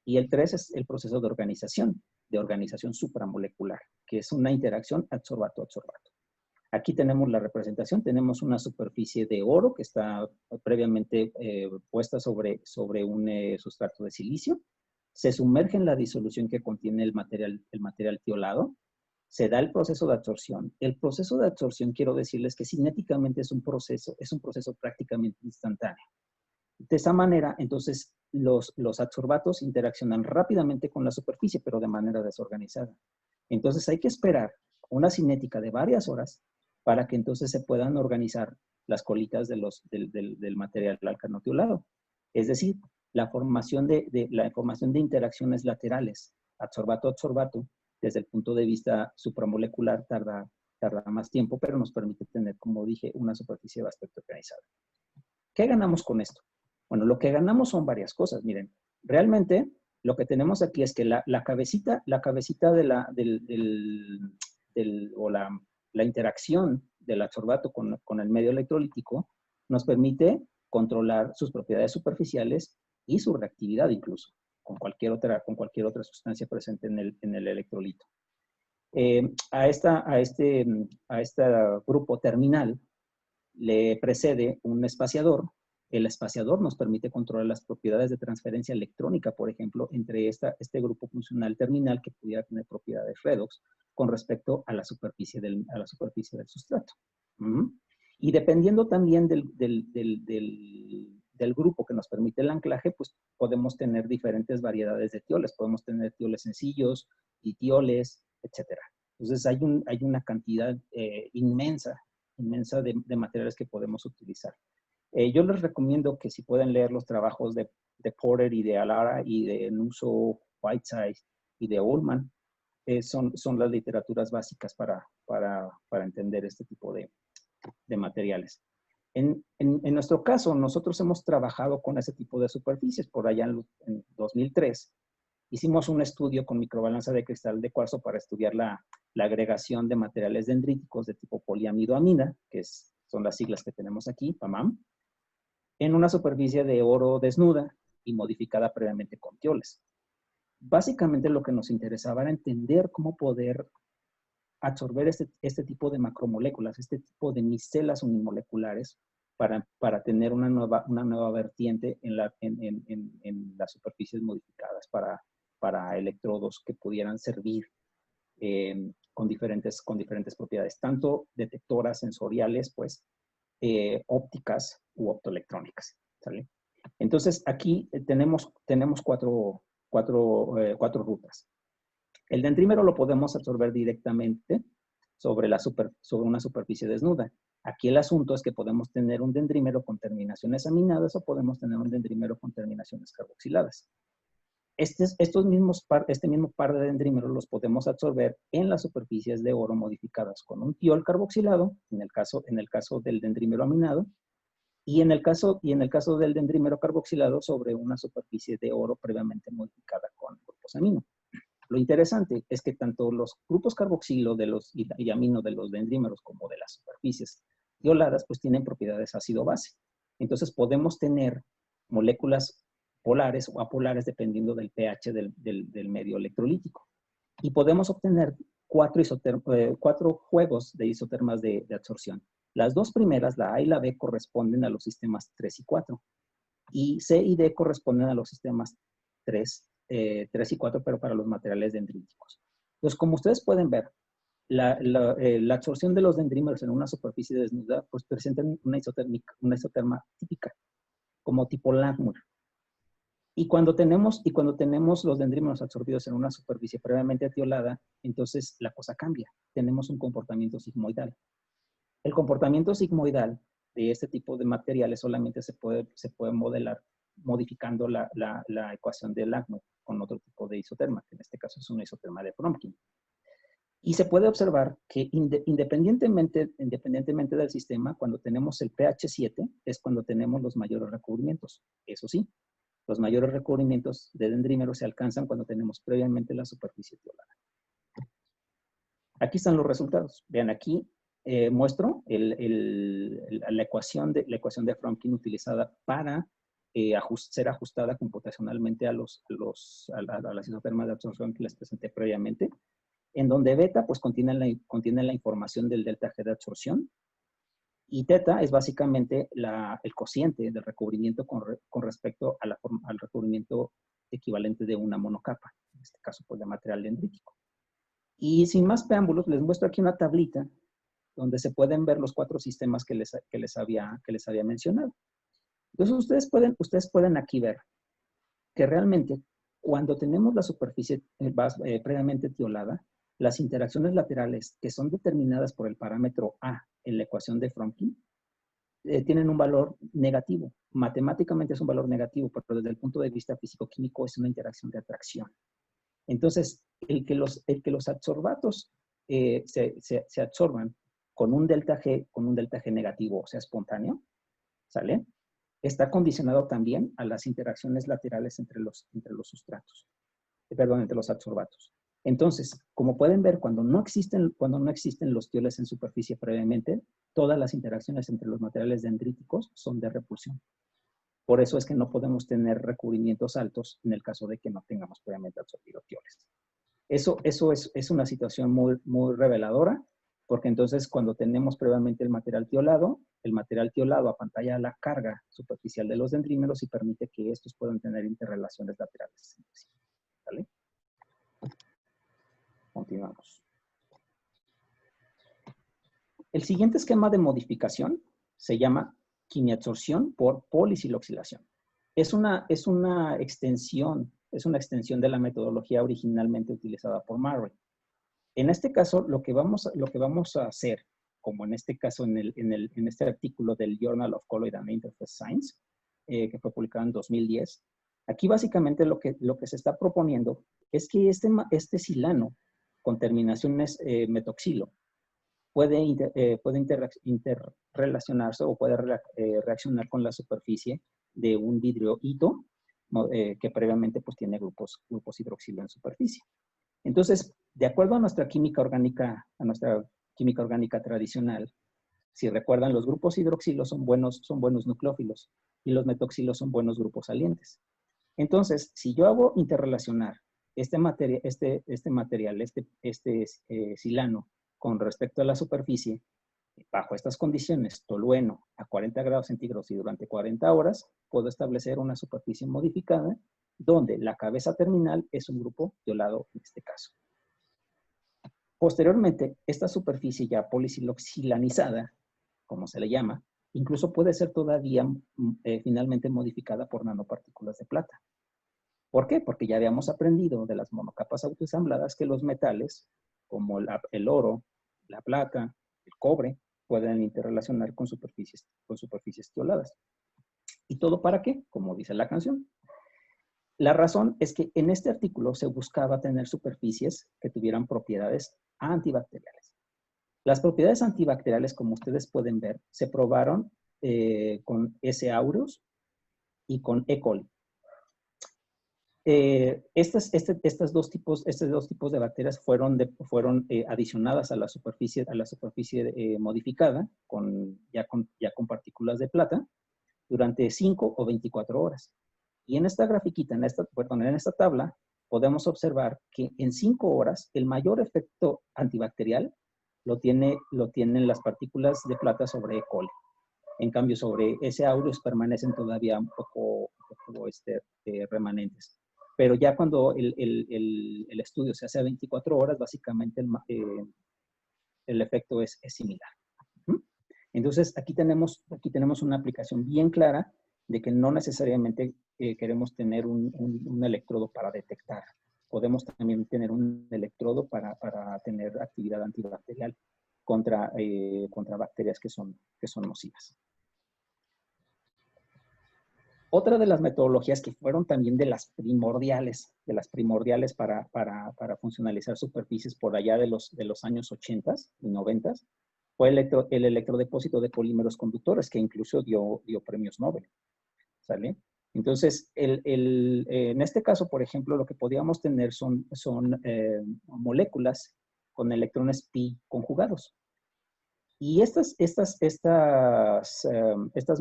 y el 3 es el proceso de organización supramolecular, que es una interacción adsorbato-adsorbato. Aquí tenemos la representación, tenemos una superficie de oro que está previamente puesta sobre un sustrato de silicio. Se sumerge en la disolución que contiene el material tiolado. Se da el proceso de absorción. El proceso de absorción, quiero decirles que cinéticamente es un proceso prácticamente instantáneo. De esa manera, entonces, los adsorbatos interaccionan rápidamente con la superficie, pero de manera desorganizada. Entonces, hay que esperar una cinética de varias horas para que entonces se puedan organizar las colitas del material alcanotiolado. Es decir, la formación de interacciones laterales, adsorbato-adsorbato, desde el punto de vista supramolecular tarda más tiempo, pero nos permite tener, como dije, una superficie bastante organizada. ¿Qué ganamos con esto? Bueno, lo que ganamos son varias cosas. Miren, realmente lo que tenemos aquí es que la cabecita de la interacción del adsorbato con el medio electrolítico nos permite controlar sus propiedades superficiales y su reactividad incluso, con cualquier otra sustancia presente en el electrolito. A este grupo terminal le precede un espaciador. El espaciador nos permite controlar las propiedades de transferencia electrónica, por ejemplo, entre este grupo funcional terminal que pudiera tener propiedades redox con respecto a la superficie del sustrato. Y dependiendo también del grupo que nos permite el anclaje, pues podemos tener diferentes variedades de tioles. Podemos tener tioles sencillos, ditioles, etcétera. Entonces hay una cantidad inmensa de materiales que podemos utilizar. Yo les recomiendo que si pueden leer los trabajos de Porter y de Alara y de Nusso, Whiteside y de Ullman, son las literaturas básicas para entender este tipo de materiales. En nuestro caso, nosotros hemos trabajado con ese tipo de superficies. Por allá en 2003, hicimos un estudio con microbalanza de cristal de cuarzo para estudiar la agregación de materiales dendríticos de tipo poliamidoamida, que son las siglas que tenemos aquí, PAMAM, en una superficie de oro desnuda y modificada previamente con tioles. Básicamente lo que nos interesaba era entender cómo poder absorber este tipo de macromoléculas, este tipo de micelas unimoleculares para tener una nueva vertiente en las superficies modificadas para electrodos que pudieran servir con diferentes propiedades, tanto detectoras sensoriales, pues, ópticas u optoelectrónicas, ¿sale? Entonces, aquí tenemos cuatro rutas. El dendrímero lo podemos absorber directamente sobre una superficie desnuda. Aquí el asunto es que podemos tener un dendrímero con terminaciones aminadas o podemos tener un dendrímero con terminaciones carboxiladas. Este mismo par de dendrímeros los podemos absorber en las superficies de oro modificadas con un tiol carboxilado, en el caso del dendrímero aminado, y en el caso del dendrímero carboxilado sobre una superficie de oro previamente modificada con grupos amino. Lo interesante es que tanto los grupos carboxilo y amino de los dendrímeros como de las superficies tioladas pues tienen propiedades ácido-base. Entonces podemos tener moléculas polares o apolares dependiendo del pH del medio electrolítico. Y podemos obtener 4 juegos de isotermas de absorción. Las dos primeras, la A y la B, corresponden a los sistemas 3 y 4. Y C y D corresponden a los sistemas 3 y 4, pero para los materiales dendríticos. Entonces, como ustedes pueden ver, la absorción de los dendrímeros en una superficie desnuda pues presentan una isoterma típica, como tipo Langmuir. Y cuando tenemos los dendrímeros absorbidos en una superficie previamente atiolada, entonces la cosa cambia. Tenemos un comportamiento sigmoidal. El comportamiento sigmoidal de este tipo de materiales solamente se puede modelar modificando la ecuación de Langmuir con otro tipo de isoterma, que en este caso es una isoterma de Fromkin. Y se puede observar que independientemente del sistema, cuando tenemos el pH 7, es cuando tenemos los mayores recubrimientos. Eso sí, los mayores recubrimientos de dendrímero se alcanzan cuando tenemos previamente la superficie tiolada. Aquí están los resultados. Vean, aquí muestro la ecuación de Fromkin utilizada para ser ajustada computacionalmente a las isotermas de absorción que les presenté previamente, en donde beta pues contiene la información del delta G de absorción y teta es básicamente el cociente del recubrimiento con respecto al recubrimiento equivalente de una monocapa, en este caso pues de material dendrítico. Y sin más preámbulos, les muestro aquí una tablita donde se pueden ver los 4 sistemas que les había mencionado. Entonces ustedes pueden aquí ver que realmente cuando tenemos la superficie previamente tiolada, las interacciones laterales que son determinadas por el parámetro A en la ecuación de Fromkin tienen un valor negativo. Matemáticamente es un valor negativo, pero desde el punto de vista físico-químico es una interacción de atracción. Entonces, el que los adsorbatos se adsorban con un delta G negativo, o sea, espontáneo, ¿sale? Está condicionado también a las interacciones laterales entre los sustratos, perdón, entre los adsorbatos. Entonces, como pueden ver, cuando no existen los tioles en superficie previamente, todas las interacciones entre los materiales dendríticos son de repulsión. Por eso es que no podemos tener recubrimientos altos en el caso de que no tengamos previamente absorbido tioles. Eso es una situación muy, muy reveladora, porque entonces cuando tenemos previamente el material tiolado apantalla la carga superficial de los dendrímeros y permite que estos puedan tener interrelaciones laterales. ¿Vale? Continuamos. El siguiente esquema de modificación se llama quimiabsorción por polisiloxilación. Es una extensión de la metodología originalmente utilizada por Murray. En este caso, lo que vamos a hacer, como en este caso en este artículo del Journal of Colloid and Interface Science, que fue publicado en 2010, aquí básicamente lo que se está proponiendo es que este silano con terminaciones metoxilo puede interrelacionarse o puede reaccionar con la superficie de un vidrio hito que previamente pues tiene grupos hidroxilo en superficie. Entonces, de acuerdo a nuestra química orgánica tradicional, si recuerdan, los grupos hidroxilos son buenos nucleófilos y los metoxilos son buenos grupos salientes. Entonces, si yo hago interrelacionar este silano con respecto a la superficie, bajo estas condiciones, tolueno a 40 grados centígrados y durante 40 horas, puedo establecer una superficie modificada donde la cabeza terminal es un grupo tiolado en este caso. Posteriormente, esta superficie ya polisiloxilanizada, como se le llama, incluso puede ser todavía finalmente modificada por nanopartículas de plata. ¿Por qué? Porque ya habíamos aprendido de las monocapas autoensambladas que los metales, como el oro, la plata, el cobre, pueden interrelacionar con superficies tioladas. ¿Y todo para qué? Como dice la canción. La razón es que en este artículo se buscaba tener superficies que tuvieran propiedades antibacteriales. Las propiedades antibacteriales, como ustedes pueden ver, se probaron con S. aureus y con E. coli. Estos dos tipos de bacterias fueron adicionadas a la superficie modificada ya con partículas de plata durante 5 o 24 horas. Y en esta grafiquita, en esta tabla, podemos observar que en 5 horas el mayor efecto antibacterial lo tienen las partículas de plata sobre E. coli. En cambio, sobre S. aureus permanecen todavía un poco remanentes. Pero ya cuando el estudio se hace a 24 horas, básicamente el efecto es similar. Entonces, aquí tenemos una aplicación bien clara de que no necesariamente queremos tener un electrodo para detectar. Podemos también tener un electrodo para tener actividad antibacterial contra bacterias que son nocivas. Otra de las metodologías que fueron también de las primordiales para funcionalizar superficies por allá de los años 80 y 90 fue el electrodepósito de polímeros conductores, que incluso dio premios Nobel. ¿Sale? Entonces, en este caso, por ejemplo, lo que podíamos tener son moléculas con electrones pi conjugados. Y estas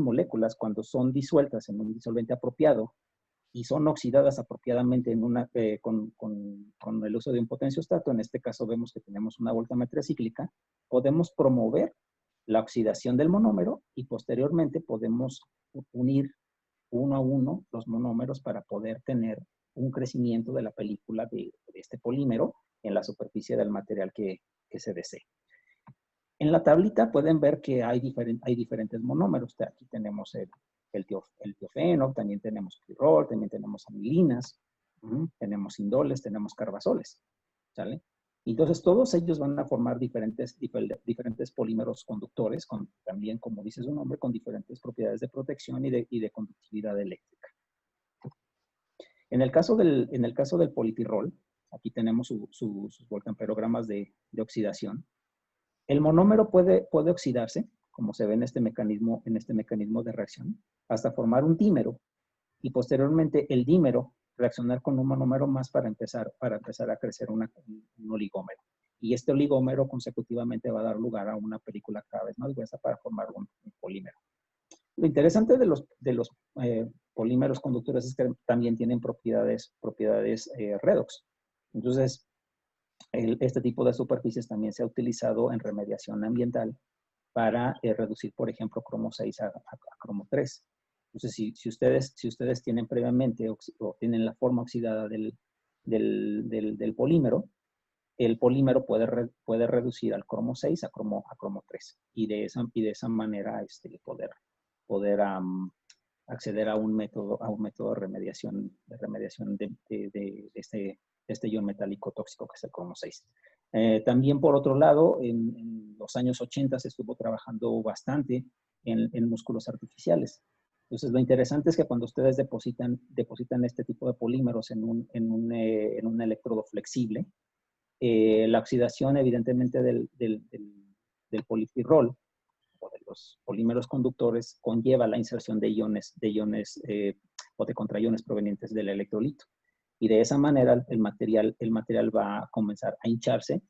moléculas, cuando son disueltas en un disolvente apropiado y son oxidadas apropiadamente con el uso de un potenciostato, en este caso vemos que tenemos una voltametría cíclica, podemos promover la oxidación del monómero y posteriormente podemos unir uno a uno los monómeros para poder tener un crecimiento de la película de este polímero en la superficie del material que se desee. En la tablita pueden ver que hay diferentes monómeros. Aquí tenemos el tiofeno, también tenemos pirrol, también tenemos amilinas, tenemos indoles, tenemos carbazoles, ¿sale? Entonces, todos ellos van a formar diferentes polímeros conductores, también, como dice su nombre, con diferentes propiedades de protección y de conductividad eléctrica. En el caso del polipirrol, Aquí tenemos sus voltamperogramas de oxidación. El monómero puede oxidarse, como se ve en este mecanismo de reacción, hasta formar un dímero, y posteriormente el dímero reaccionar con un monómero más para empezar a crecer un oligómero. Y este oligómero consecutivamente va a dar lugar a una película cada vez más gruesa para formar un polímero. Lo interesante de los polímeros conductores es que también tienen propiedades redox. Entonces, este tipo de superficies también se ha utilizado en remediación ambiental para reducir, por ejemplo, cromo 6 a cromo 3. Entonces, si ustedes tienen previamente o tienen la forma oxidada del polímero, el polímero puede reducir al cromo 6 a cromo 3. Y de esa manera poder acceder a un método de remediación de este ion metálico tóxico que es el cromo 6. También, por otro lado, en los años 80 se estuvo trabajando bastante en músculos artificiales. Entonces, lo interesante es que cuando ustedes depositan este tipo de polímeros en un electrodo flexible, la oxidación, evidentemente, del polipirrol o de los polímeros conductores conlleva la inserción de iones o de contraiones provenientes del electrolito. Y de esa manera el material va a comenzar a hincharse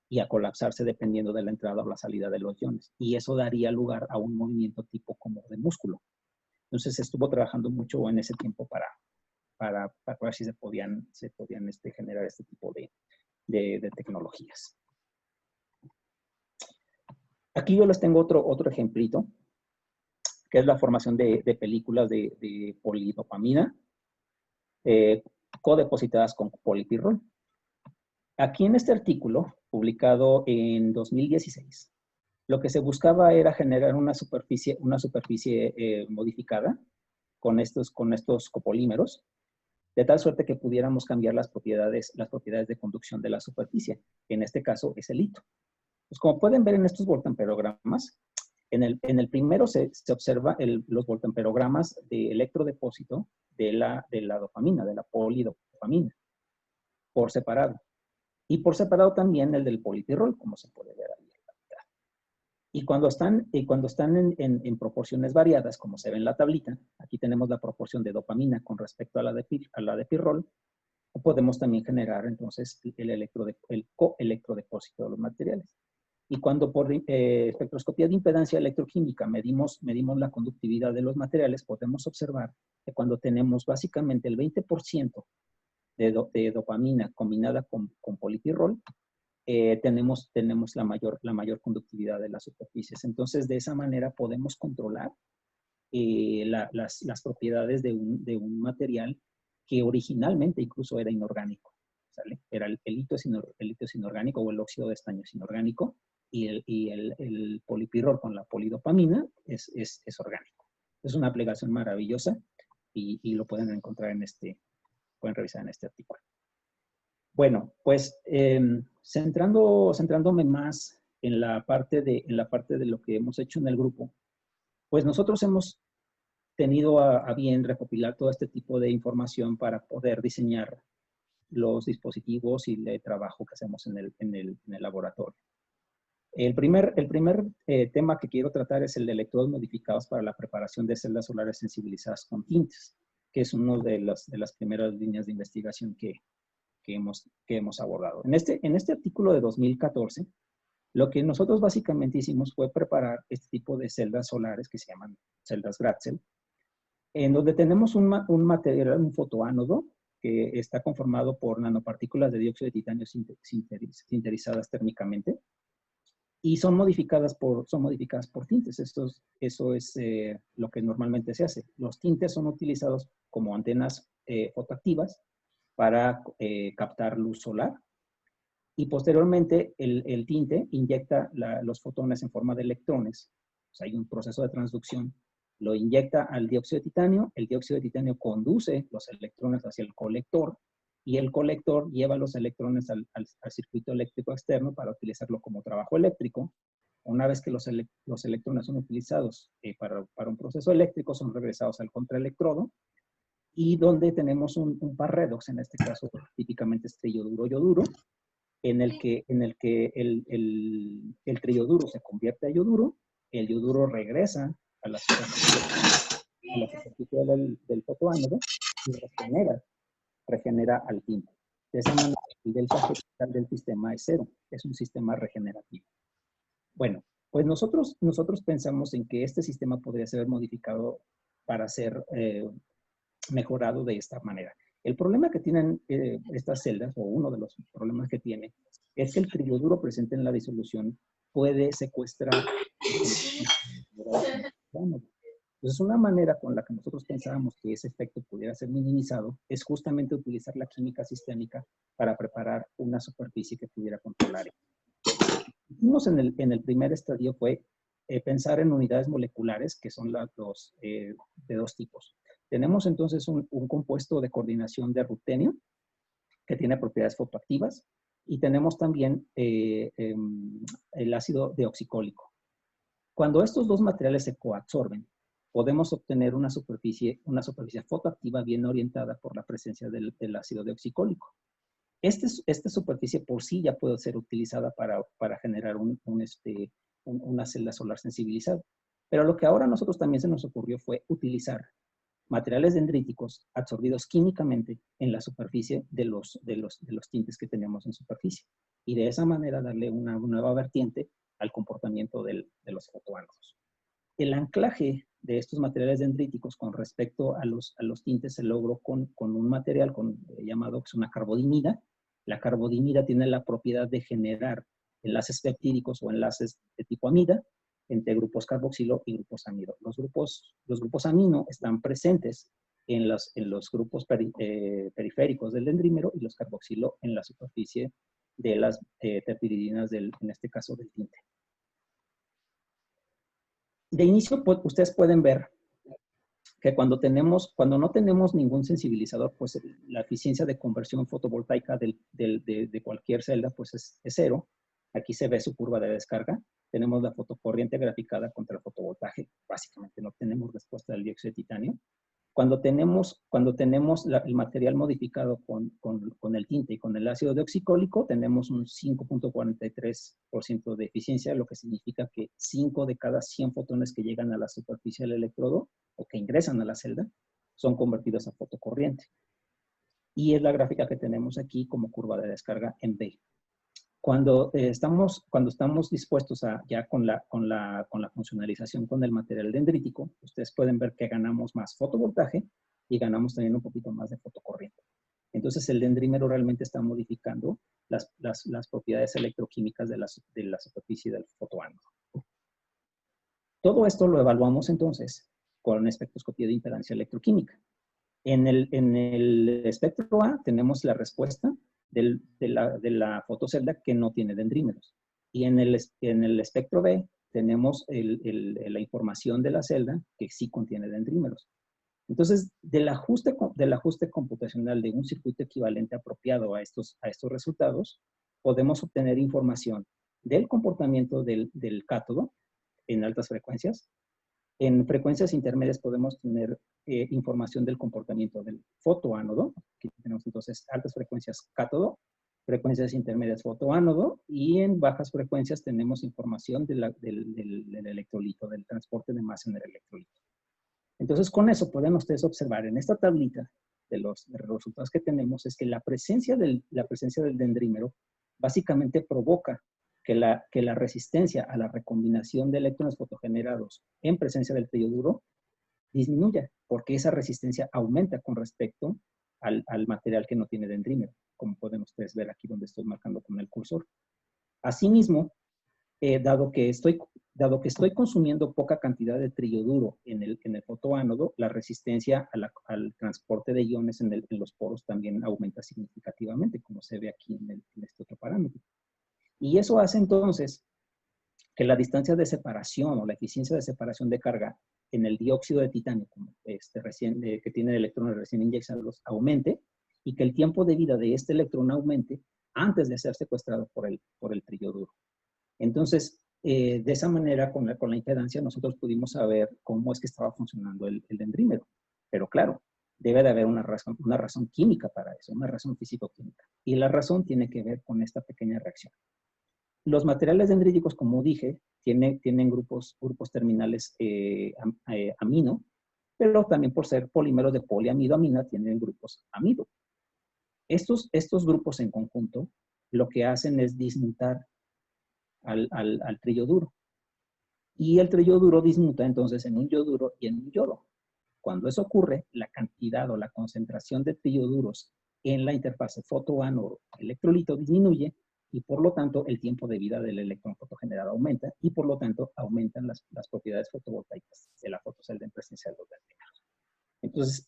y a colapsarse dependiendo de la entrada o la salida de los iones. Y eso daría lugar a un movimiento tipo como de músculo. Entonces se estuvo trabajando mucho en ese tiempo para ver si se podían generar este tipo de tecnologías. Aquí yo les tengo otro ejemplito, que es la formación de películas de polidopamina codepositadas con polipirrol. Aquí en este artículo, publicado en 2016, lo que se buscaba era generar una superficie modificada con estos copolímeros, de tal suerte que pudiéramos cambiar las propiedades de conducción de la superficie. En este caso es el litio. Pues como pueden ver en estos voltamperogramas, en el primero se observa los voltamperogramas de electrodepósito de la dopamina, de la polidopamina, por separado. Y por separado también el del polipirrol, como se puede ver ahí en la mitad. Y cuando están en proporciones variadas, como se ve en la tablita, aquí tenemos la proporción de dopamina con respecto a la de pirrol, podemos también generar entonces el coelectrodepósito de los materiales. Y cuando por espectroscopía de impedancia electroquímica medimos la conductividad de los materiales, podemos observar que cuando tenemos básicamente el 20% de dopamina combinada con polipirrol, tenemos la mayor conductividad de las superficies. Entonces, de esa manera podemos controlar las propiedades de un material que originalmente incluso era inorgánico, ¿sale? Era el litio es inorgánico, o el óxido de estaño es inorgánico, y el polipirrol con la polidopamina es orgánico. Es una aplicación maravillosa y lo pueden encontrar pueden revisar en este artículo. Bueno, pues centrándome más en la parte de lo que hemos hecho en el grupo, pues nosotros hemos tenido a bien recopilar todo este tipo de información para poder diseñar los dispositivos y el trabajo que hacemos en el laboratorio. El primer tema que quiero tratar es el de electrodos modificados para la preparación de celdas solares sensibilizadas con tintes, que es una de las primeras líneas de investigación que hemos abordado. En este artículo de 2014, lo que nosotros básicamente hicimos fue preparar este tipo de celdas solares que se llaman celdas Gratzel, en donde tenemos un material, un fotoánodo, que está conformado por nanopartículas de dióxido de titanio sinterizadas térmicamente, y son modificadas por tintes. Eso es lo que normalmente se hace. Los tintes son utilizados como antenas fotoactivas para captar luz solar, y posteriormente el tinte inyecta los fotones en forma de electrones. O sea, hay un proceso de transducción. Lo inyecta al dióxido de titanio, el dióxido de titanio conduce los electrones hacia el colector, y el colector lleva los electrones al circuito eléctrico externo para utilizarlo como trabajo eléctrico. Una vez que los electrones son utilizados para un proceso eléctrico, son regresados al contraelectrodo, y donde tenemos un par redox, en este caso típicamente es triyoduro-yoduro, en el que el triyoduro se convierte a yoduro, el yoduro regresa a la superficie del fotoánodo y regenera al tinte. De esa manera, el delta G total del sistema es 0, es un sistema regenerativo. Bueno, pues nosotros pensamos en que este sistema podría ser modificado para ser mejorado de esta manera. El problema que tienen estas celdas, o uno de los problemas que tiene, es que el triyoduro presente en la disolución puede secuestrar. Entonces, una manera con la que nosotros pensábamos que ese efecto pudiera ser minimizado es justamente utilizar la química sistémica para preparar una superficie que pudiera controlar. Lo que hicimos en el primer estadio fue pensar en unidades moleculares, que son de dos tipos. Tenemos entonces un compuesto de coordinación de rutenio, que tiene propiedades fotoactivas, y tenemos también el ácido deoxicólico. Cuando estos dos materiales se coabsorben, podemos obtener una superficie fotoactiva bien orientada por la presencia del ácido deoxicólico. Esta superficie por sí ya puede ser utilizada para generar una celda solar sensibilizada. Pero lo que ahora a nosotros también se nos ocurrió fue utilizar materiales dendríticos absorbidos químicamente en la superficie de los tintes que tenemos en superficie. Y de esa manera darle una nueva vertiente al comportamiento de los fotoánodos. El anclaje de estos materiales dendríticos con respecto a los tintes se logró con un material llamado que es una carbodimida. La carbodimida tiene la propiedad de generar enlaces peptídicos o enlaces de tipo amida entre grupos carboxilo y grupos amido. Los grupos amino están presentes en los grupos periféricos del dendrímero y los carboxilo en la superficie de las terpiridinas, en este caso del tinte. De inicio, pues, ustedes pueden ver que cuando no tenemos ningún sensibilizador, pues la eficiencia de conversión fotovoltaica de cualquier celda pues es 0. Aquí se ve su curva de descarga. Tenemos la fotocorriente graficada contra el fotovoltaje. Básicamente no tenemos respuesta del dióxido de titanio. Cuando tenemos el material modificado con el tinte y con el ácido deoxicólico, tenemos un 5.43% de eficiencia, lo que significa que 5 de cada 100 fotones que llegan a la superficie del electrodo o que ingresan a la celda son convertidos a fotocorriente. Y es la gráfica que tenemos aquí como curva de descarga en B. Cuando estamos dispuestos ya con la funcionalización con el material dendrítico, ustedes pueden ver que ganamos más fotovoltaje y ganamos también un poquito más de fotocorriente. Entonces, el dendrímero realmente está modificando las propiedades electroquímicas de la superficie del fotoánodo. Todo esto lo evaluamos entonces con espectroscopía de impedancia electroquímica. En el espectro A tenemos la respuesta de la fotocelda que no tiene dendrímeros. Y en el espectro B tenemos la información de la celda que sí contiene dendrímeros. Entonces, del ajuste computacional de un circuito equivalente apropiado a estos resultados, podemos obtener información del comportamiento del cátodo en altas frecuencias. En frecuencias intermedias podemos tener información del comportamiento del fotoánodo. Aquí tenemos entonces altas frecuencias cátodo, frecuencias intermedias fotoánodo, y en bajas frecuencias tenemos información del electrolito, del transporte de masa en el electrolito. Entonces, con eso pueden ustedes observar en esta tablita de los resultados que tenemos es que la presencia del dendrímero básicamente provoca que la resistencia a la recombinación de electrones fotogenerados en presencia del triyoduro disminuya, porque esa resistencia aumenta con respecto al material que no tiene dendrímero, como pueden ustedes ver aquí donde estoy marcando con el cursor. Asimismo, dado que estoy consumiendo poca cantidad de triyoduro en el fotoánodo, la resistencia al transporte de iones en los poros también aumenta significativamente, como se ve aquí en este otro parámetro. Y eso hace entonces que la distancia de separación o la eficiencia de separación de carga en el dióxido de titanio, como que tiene electrones recién inyectados, aumente, y que el tiempo de vida de este electrón aumente antes de ser secuestrado por el triyoduro. Entonces, de esa manera, con la impedancia, nosotros pudimos saber cómo es que estaba funcionando el dendrímero. Pero claro, Debe de haber una razón química para eso, una razón físico-química. Y la razón tiene que ver con esta pequeña reacción. Los materiales dendríticos, como dije, tienen grupos terminales amino, pero también por ser polímeros de poliamidoamina tienen grupos amido. Estos grupos en conjunto lo que hacen es dismutar al trilloduro. Y el trilloduro dismuta entonces en un yoduro y en un yodo. Cuando eso ocurre, la cantidad o la concentración de trilloduros en la interfase fotoánodo-electrolito disminuye y por lo tanto el tiempo de vida del electrón fotogenerado aumenta y por lo tanto aumentan las propiedades fotovoltaicas de la fotocelda en presencia de los dendríticos. Entonces,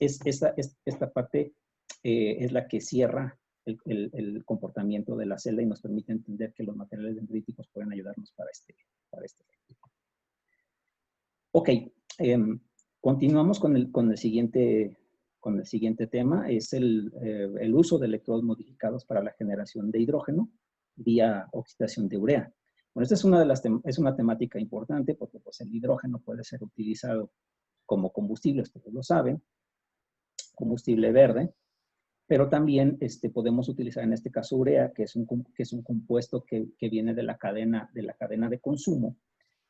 esta parte es la que cierra el comportamiento de la celda y nos permite entender que los materiales dendríticos pueden ayudarnos para este efecto. Ok, continuamos con el siguiente tema, es el uso de electrodos modificados para la generación de hidrógeno vía oxidación de urea. Bueno, esta es una temática importante porque pues, el hidrógeno puede ser utilizado como combustible, ustedes lo saben, combustible verde, pero también podemos utilizar en este caso urea, que es un compuesto que viene de la cadena de consumo,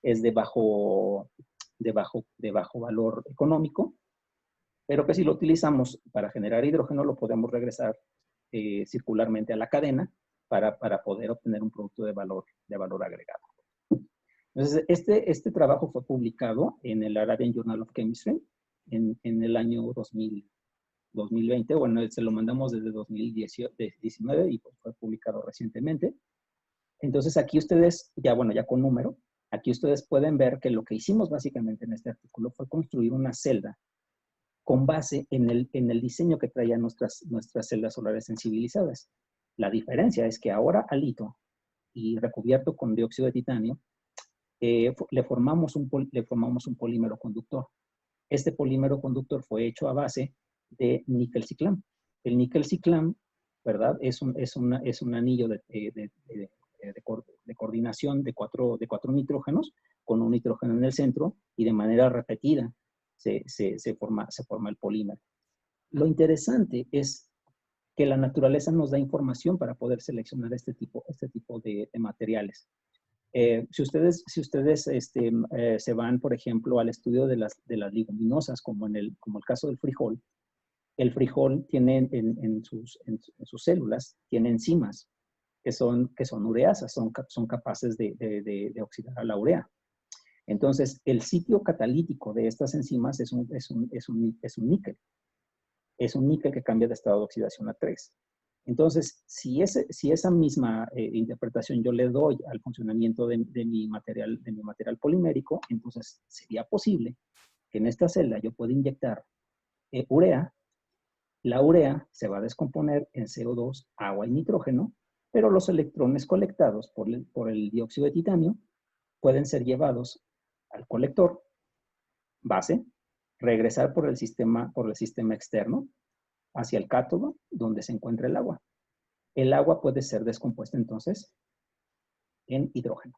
es de bajo valor económico, pero que si lo utilizamos para generar hidrógeno, lo podemos regresar circularmente a la cadena para poder obtener un producto de valor agregado. Entonces, este trabajo fue publicado en el Arabian Journal of Chemistry en el año 2020. Bueno, se lo mandamos desde 2019 y pues fue publicado recientemente. Entonces, aquí ustedes, ya con número, aquí ustedes pueden ver que lo que hicimos básicamente en este artículo fue construir una celda con base en el diseño que traían nuestras celdas solares sensibilizadas. La diferencia es que ahora al litio y recubierto con dióxido de titanio, le formamos un polímero conductor. Este polímero conductor fue hecho a base de níquel ciclam. El níquel ciclam, ¿verdad? Es un anillo de coordinación de cuatro nitrógenos con un nitrógeno en el centro y de manera repetida se forma el polímero. Lo interesante es que la naturaleza nos da información para poder seleccionar este tipo de materiales. Si ustedes se van, por ejemplo, al estudio de las leguminosas, como el caso del frijol, el frijol tiene en sus células, tiene enzimas que son ureasas, son capaces de oxidar a la urea. Entonces, el sitio catalítico de estas enzimas es un níquel. Es un níquel que cambia de estado de oxidación a 3. Entonces, si esa misma interpretación yo le doy al funcionamiento de mi material polimérico, entonces sería posible que en esta celda yo pueda inyectar urea. La urea se va a descomponer en CO2, agua y nitrógeno, pero los electrones colectados por el dióxido de titanio pueden ser llevados al colector base, regresar por el sistema externo hacia el cátodo donde se encuentra el agua. El agua puede ser descompuesta entonces en hidrógeno.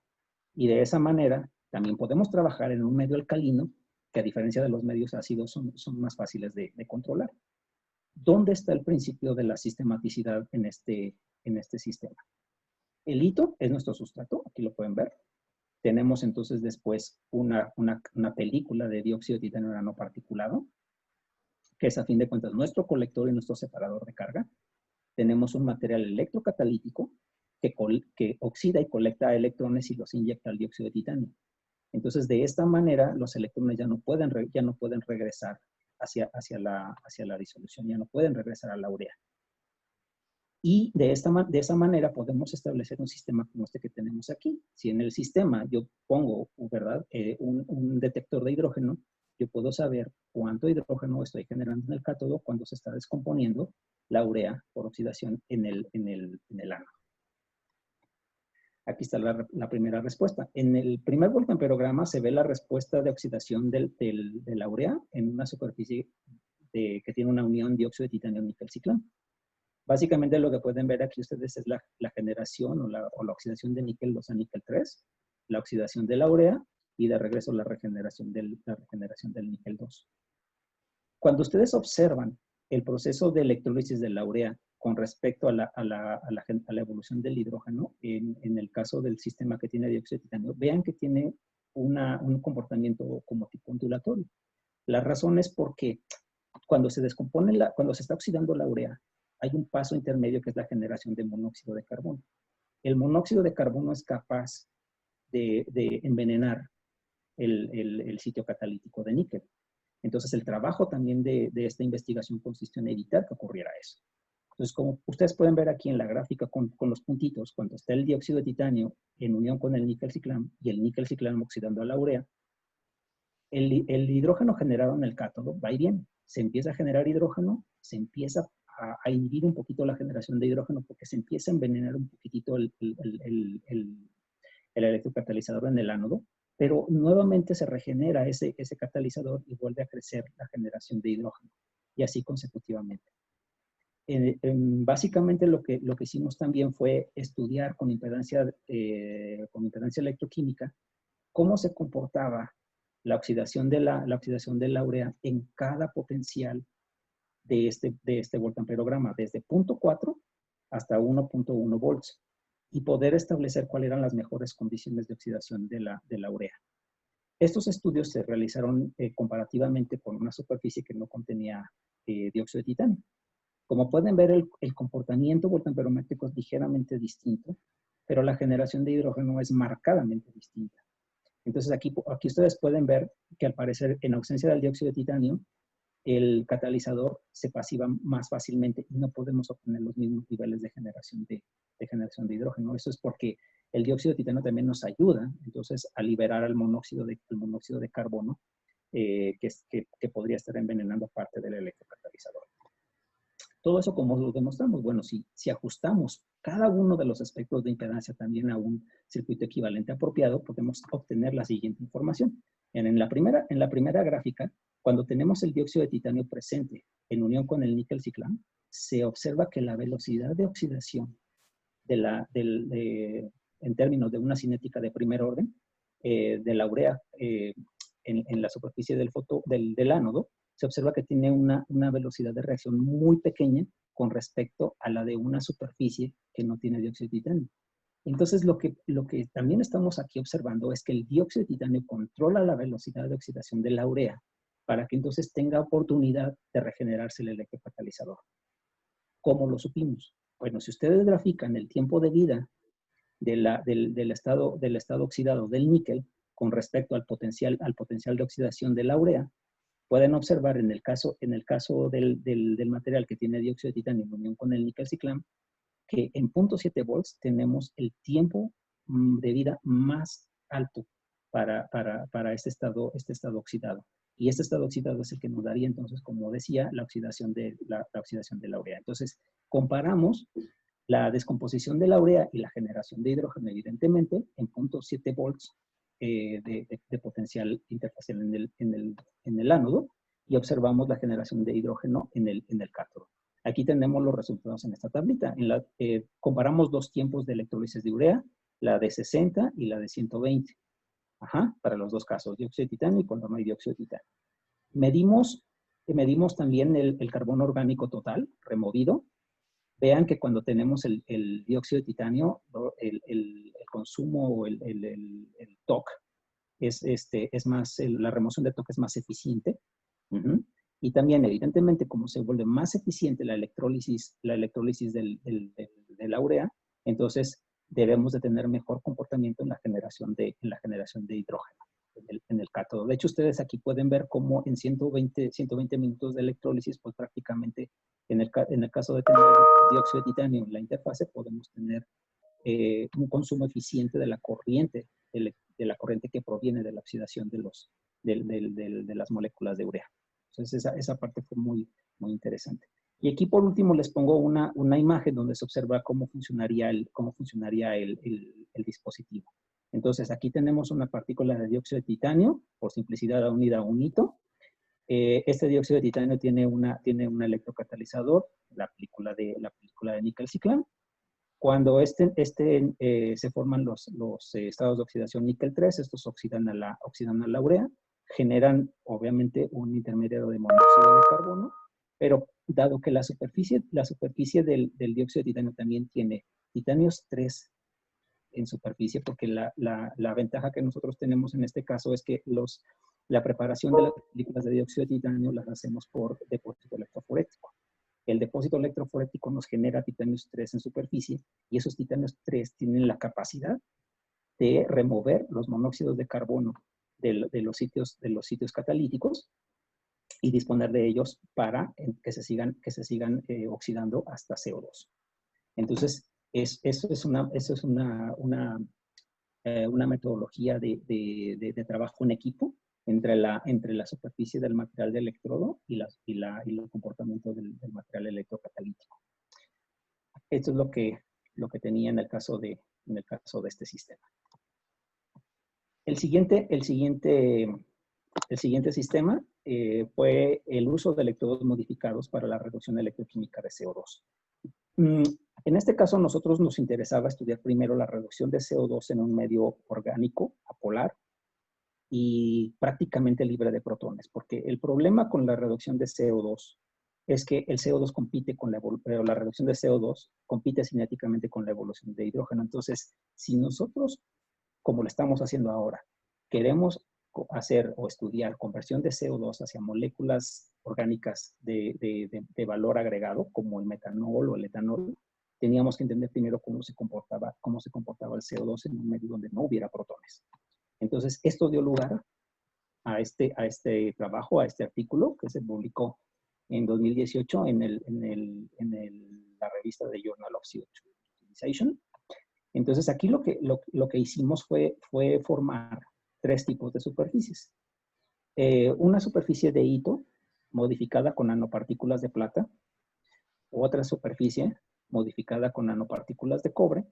Y de esa manera también podemos trabajar en un medio alcalino que a diferencia de los medios ácidos son más fáciles de controlar. ¿Dónde está el principio de la sistematicidad en este sistema? El litio es nuestro sustrato, aquí lo pueden ver. Tenemos entonces después una película de dióxido de titanio nanoparticulado, que es a fin de cuentas nuestro colector y nuestro separador de carga. Tenemos un material electrocatalítico que oxida y colecta electrones y los inyecta al dióxido de titanio. Entonces, de esta manera, los electrones ya no pueden regresar hacia la disolución, ya no pueden regresar a la urea. Y de esa manera podemos establecer un sistema como este que tenemos aquí. Si en el sistema yo pongo, ¿verdad?, un detector de hidrógeno, yo puedo saber cuánto hidrógeno estoy generando en el cátodo cuando se está descomponiendo la urea por oxidación en el ánodo. Aquí está la primera respuesta. En el primer voltamperograma se ve la respuesta de oxidación de la urea en una superficie que tiene una unión dióxido de titanio níquel ciclán. Básicamente lo que pueden ver aquí ustedes es la generación o la oxidación de níquel 2 a níquel 3, la oxidación de la urea y de regreso la regeneración del níquel 2. Cuando ustedes observan el proceso de electrólisis de la urea con respecto a la evolución del hidrógeno, en el caso del sistema que tiene dióxido de titanio, vean que tiene un comportamiento como tipo ondulatorio. La razón es porque cuando se descompone, cuando se está oxidando la urea, hay un paso intermedio que es la generación de monóxido de carbono. El monóxido de carbono es capaz de envenenar el sitio catalítico de níquel. Entonces, el trabajo también de esta investigación consistió en evitar que ocurriera eso. Entonces, como ustedes pueden ver aquí en la gráfica con los puntitos, cuando está el dióxido de titanio en unión con el níquel ciclán y el níquel ciclán oxidando a la urea, el hidrógeno generado en el cátodo va y viene. Se empieza a generar hidrógeno, se empieza a inhibir un poquito la generación de hidrógeno porque se empieza a envenenar un poquitito el electrocatalizador en el ánodo, pero nuevamente se regenera ese catalizador y vuelve a crecer la generación de hidrógeno, y así consecutivamente. Básicamente lo que hicimos también fue estudiar con impedancia electroquímica cómo se comportaba la oxidación de la urea en cada potencial de este voltamperograma, desde 0.4 hasta 1.1 volts, y poder establecer cuáles eran las mejores condiciones de oxidación de la urea. Estos estudios se realizaron comparativamente con una superficie que no contenía dióxido de titanio. Como pueden ver, el comportamiento voltamperométrico es ligeramente distinto, pero la generación de hidrógeno es marcadamente distinta. Entonces, aquí ustedes pueden ver que al parecer, en ausencia del dióxido de titanio, el catalizador se pasiva más fácilmente y no podemos obtener los mismos niveles de generación de hidrógeno. Eso es porque el dióxido de titanio también nos ayuda, entonces, a liberar el monóxido de carbono, que podría estar envenenando parte del electrocatalizador. Todo eso, ¿cómo lo demostramos? Bueno, si ajustamos cada uno de los aspectos de impedancia también a un circuito equivalente apropiado, podemos obtener la siguiente información. En la primera gráfica, cuando tenemos el dióxido de titanio presente en unión con el níquel ciclán, se observa que la velocidad de oxidación en términos de una cinética de primer orden, de la urea en la superficie del ánodo, se observa que tiene una velocidad de reacción muy pequeña con respecto a la de una superficie que no tiene dióxido de titanio. Entonces, lo que también estamos aquí observando es que el dióxido de titanio controla la velocidad de oxidación de la urea para que entonces tenga oportunidad de regenerarse el electrocatalizador. ¿Cómo lo supimos? Bueno, si ustedes grafican el tiempo de vida del estado oxidado del níquel con respecto al potencial de oxidación de la urea, pueden observar en el caso del material que tiene dióxido de titanio en unión con el níquel ciclán, que en 0.7 volts tenemos el tiempo de vida más alto para este estado oxidado. Y este estado oxidado es el que nos daría entonces, como decía, la oxidación de la urea. Entonces, comparamos la descomposición de la urea y la generación de hidrógeno, evidentemente, en 0.7 volts de potencial interfacial en el ánodo, y observamos la generación de hidrógeno en el cátodo. Aquí tenemos los resultados en esta tablita. Comparamos dos tiempos de electrólisis de urea, la de 60 y la de 120. Para los dos casos, dióxido de titanio y cuando no hay dióxido de titanio. Medimos también el carbono orgánico total removido. Vean que cuando tenemos el dióxido de titanio, el consumo o el TOC es más, la remoción de TOC es más eficiente. Y también, evidentemente, como se vuelve más eficiente la electrólisis de la urea, entonces debemos de tener mejor comportamiento en la generación de hidrógeno en el cátodo. De hecho, ustedes aquí pueden ver cómo en 120 minutos de electrólisis, pues prácticamente en el caso de tener dióxido de titanio en la interfase, podemos tener un consumo eficiente de la corriente que proviene de la oxidación de las moléculas de urea. Entonces, esa parte fue muy, muy interesante. Y aquí, por último, les pongo una imagen donde se observa cómo funcionaría el dispositivo. Entonces, aquí tenemos una partícula de dióxido de titanio, por simplicidad unida a un hito. Este dióxido de titanio tiene un electrocatalizador, la película de níquel ciclán. Cuando se forman los estados de oxidación níquel 3, estos oxidan a la urea, generan obviamente un intermediario de monóxido de carbono, pero dado que la superficie del dióxido de titanio también tiene titanios 3 en superficie, porque la ventaja que nosotros tenemos en este caso es que la preparación de las películas de dióxido de titanio las hacemos por depósito electroforético. El depósito electroforético nos genera titanios 3 en superficie y esos titanios 3 tienen la capacidad de remover los monóxidos de carbono de los sitios catalíticos y disponer de ellos para que se sigan oxidando hasta CO2. Entonces, eso es una metodología de trabajo en equipo entre la superficie del material de electrodo y el comportamiento del material electrocatalítico. Esto es lo que tenía en el caso de este sistema. El siguiente sistema fue el uso de electrodos modificados para la reducción electroquímica de CO2. En este caso, a nosotros nos interesaba estudiar primero la reducción de CO2 en un medio orgánico, apolar, y prácticamente libre de protones, porque el problema con la reducción de CO2 es que el CO2 compite con la reducción de CO2 compite cinéticamente con la evolución de hidrógeno. Entonces, si nosotros, como lo estamos haciendo ahora, queremos hacer o estudiar conversión de CO2 hacia moléculas orgánicas de valor agregado, como el metanol o el etanol, teníamos que entender primero cómo se comportaba el CO2 en un medio donde no hubiera protones. Entonces, esto dio lugar a este trabajo, a este artículo que se publicó en 2018 en la revista de Journal of CO2 Utilization. Entonces, aquí lo que hicimos fue formar 3 tipos de superficies. Una superficie de hito modificada con nanopartículas de plata, otra superficie modificada con nanopartículas de cobre,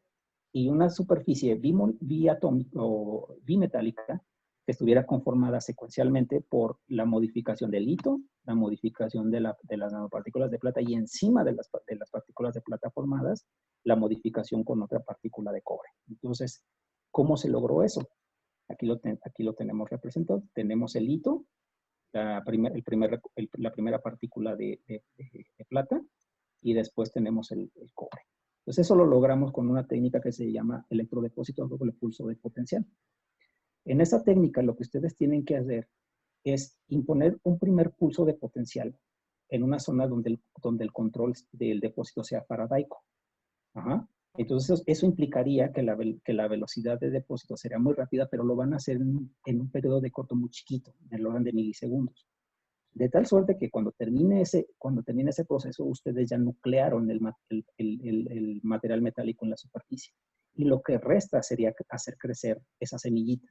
y una superficie biatómica o bimetálica que estuviera conformada secuencialmente por la modificación del hito, la modificación de las nanopartículas de plata y encima de las partículas de plata formadas, la modificación con otra partícula de cobre. Entonces, ¿cómo se logró eso? Aquí lo tenemos representado. Tenemos el hito, la primera partícula de plata, y después tenemos el cobre. Entonces, eso lo logramos con una técnica que se llama electrodepósito a doble pulso de potencial. En esa técnica, lo que ustedes tienen que hacer es imponer un primer pulso de potencial en una zona donde el control del depósito sea faradaico. Ajá. Entonces, eso implicaría que la velocidad de depósito sería muy rápida, pero lo van a hacer en un periodo de corto muy chiquito, en el orden de milisegundos. De tal suerte que cuando termine ese proceso, ustedes ya nuclearon el material metálico en la superficie. Y lo que resta sería hacer crecer esa semillita.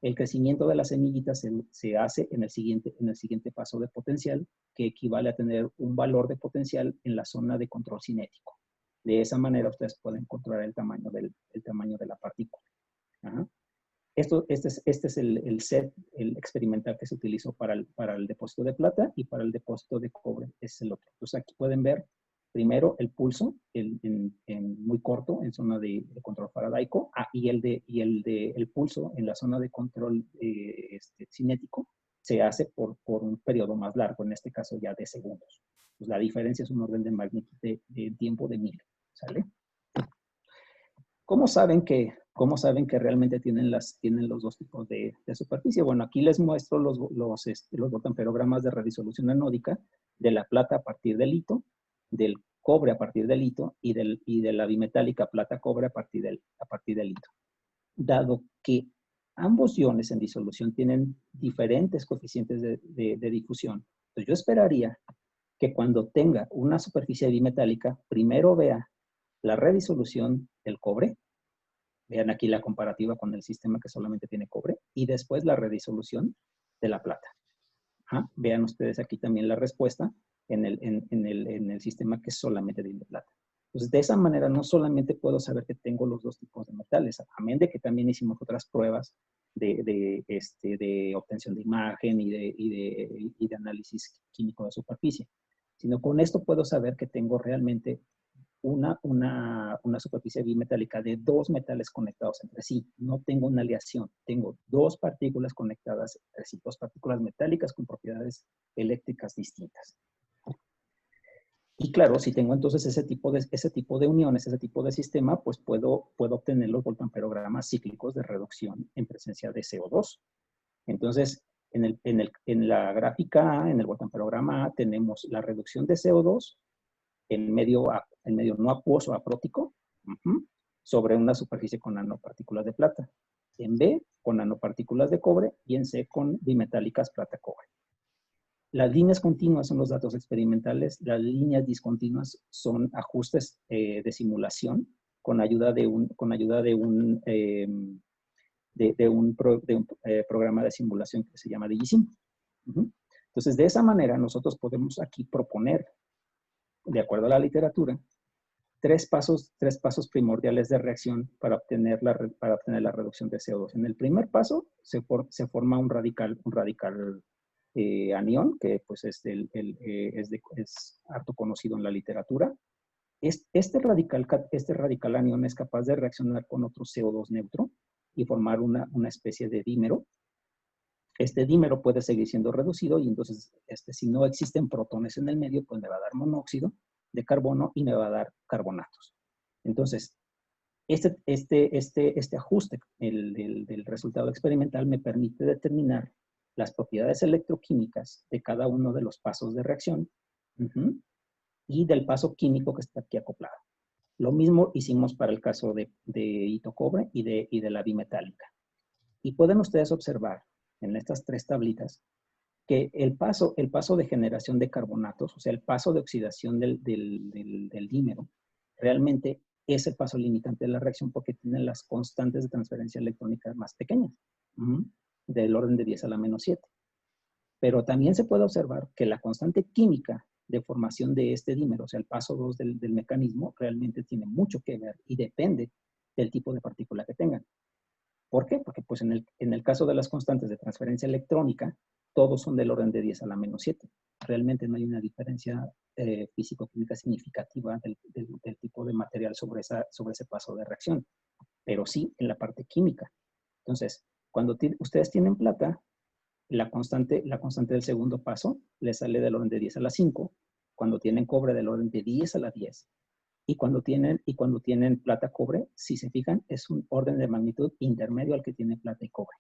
El crecimiento de la semillita se hace en el siguiente paso de potencial, que equivale a tener un valor de potencial en la zona de control cinético. De esa manera ustedes pueden controlar el tamaño de la partícula. Ajá. Este es el set experimental que se utilizó para el depósito de plata, y para el depósito de cobre es el otro. Entonces aquí pueden ver primero el pulso muy corto en zona de control faradaico, y el pulso en la zona de control cinético se hace por un periodo más largo, en este caso ya de segundos. Pues la diferencia es un orden de magnitud de tiempo de 1000, ¿sale? ¿Cómo saben que realmente tienen los 2 tipos de superficie? Bueno, aquí les muestro los voltamperogramas de redisolución anódica de la plata a partir del hito, del cobre a partir del hito y de la bimetálica plata-cobre a partir del hito. Dado que ambos iones en disolución tienen diferentes coeficientes de difusión, pues yo esperaría que cuando tenga una superficie bimetálica, primero vea la redisolución del cobre. Vean aquí la comparativa con el sistema que solamente tiene cobre, y después la redisolución de la plata. Ajá. Vean ustedes aquí también la respuesta en el sistema que solamente tiene plata. Entonces, de esa manera no solamente puedo saber que tengo los 2 tipos de metales, amén de que también hicimos otras pruebas de obtención de imagen y de análisis químico de superficie, sino con esto puedo saber que tengo realmente una superficie bimetálica de 2 metales conectados entre sí. No tengo una aleación, tengo 2 partículas conectadas entre sí, 2 partículas metálicas con propiedades eléctricas distintas. Y claro, si tengo entonces ese tipo de uniones, ese tipo de sistema, pues puedo obtener los voltamperogramas cíclicos de reducción en presencia de CO2. Entonces, en la gráfica A, en el voltamperograma A, tenemos la reducción de CO2 en medio no acuoso aprótico, sobre una superficie con nanopartículas de plata. En B, con nanopartículas de cobre, y en C, con bimetálicas plata-cobre. Las líneas continuas son los datos experimentales, las líneas discontinuas son ajustes de simulación con ayuda de un programa de simulación que se llama DigiSim. Entonces, de esa manera, nosotros podemos aquí proponer, de acuerdo a la literatura, tres pasos primordiales de reacción para obtener la reducción de CO2. En el primer paso, se forma un radical anión, que pues es harto conocido en la literatura. Este radical anión es capaz de reaccionar con otro CO2 neutro y formar una especie de dímero. Este dímero puede seguir siendo reducido y entonces si no existen protones en el medio, pues me va a dar monóxido de carbono y me va a dar carbonatos. Entonces, este ajuste del resultado experimental me permite determinar las propiedades electroquímicas de cada uno de los pasos de reacción y del paso químico que está aquí acoplado. Lo mismo hicimos para el caso de hito cobre y de la bimetálica. Y pueden ustedes observar en estas tres tablitas que el paso de generación de carbonatos, o sea, el paso de oxidación del dímero, realmente es el paso limitante de la reacción porque tiene las constantes de transferencia electrónica más pequeñas, del orden de 10 a la menos 7. Pero también se puede observar que la constante química de formación de este dímero, o sea, el paso 2 del mecanismo, realmente tiene mucho que ver y depende del tipo de partícula que tengan. ¿Por qué? Porque pues en el caso de las constantes de transferencia electrónica, todos son del orden de 10 a la menos 7. Realmente no hay una diferencia físico-química significativa del tipo de material sobre ese paso de reacción, pero sí en la parte química. Entonces, cuando ustedes tienen plata, la constante del segundo paso les sale del orden de 10 a la 5, cuando tienen cobre del orden de 10 a la 10, y cuando tienen plata-cobre, si se fijan, es un orden de magnitud intermedio al que tiene plata y cobre,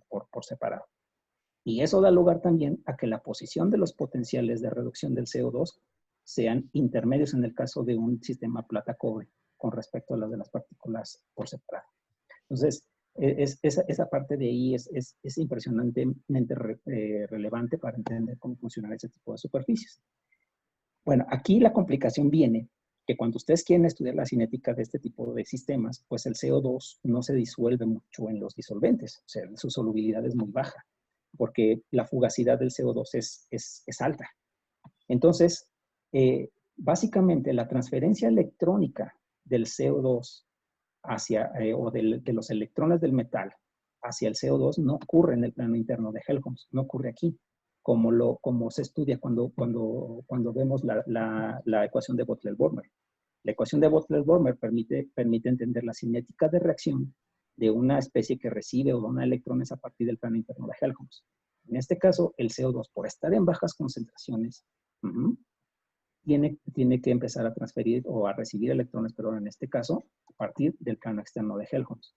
por separado. Y eso da lugar también a que la posición de los potenciales de reducción del CO2 sean intermedios en el caso de un sistema plata-cobre con respecto a las de las partículas por separado. Entonces, esa parte de ahí es impresionantemente relevante para entender cómo funcionan ese tipo de superficies. Bueno, aquí la complicación viene que cuando ustedes quieren estudiar la cinética de este tipo de sistemas, pues el CO2 no se disuelve mucho en los disolventes, o sea, su solubilidad es muy baja, porque la fugacidad del CO2 es alta. Entonces, básicamente la transferencia electrónica del CO2 o de los electrones del metal hacia el CO2 no ocurre en el plano interno de Helmholtz, no ocurre aquí, como se estudia cuando vemos la ecuación de Bottler-Bormer. La ecuación de Bottler-Bormer permite entender la cinética de reacción de una especie que recibe o dona electrones a partir del plano interno de Helmholtz. En este caso, el CO2, por estar en bajas concentraciones, tiene que empezar a transferir o a recibir electrones, pero en este caso, a partir del plano externo de Helmholtz.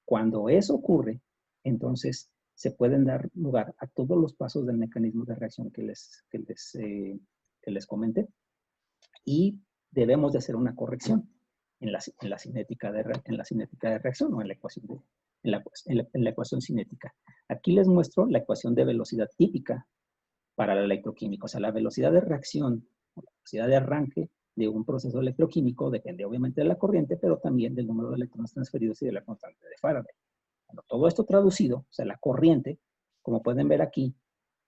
Cuando eso ocurre, entonces se pueden dar lugar a todos los pasos del mecanismo de reacción que les comenté, y debemos de hacer una corrección en la cinética de reacción o en la ecuación cinética. Aquí les muestro la ecuación de velocidad típica para la electroquímica. O sea, la velocidad de reacción, la velocidad de arranque de un proceso electroquímico depende obviamente de la corriente, pero también del número de electrones transferidos y de la constante de Faraday. Bueno, todo esto traducido, o sea, la corriente, como pueden ver aquí,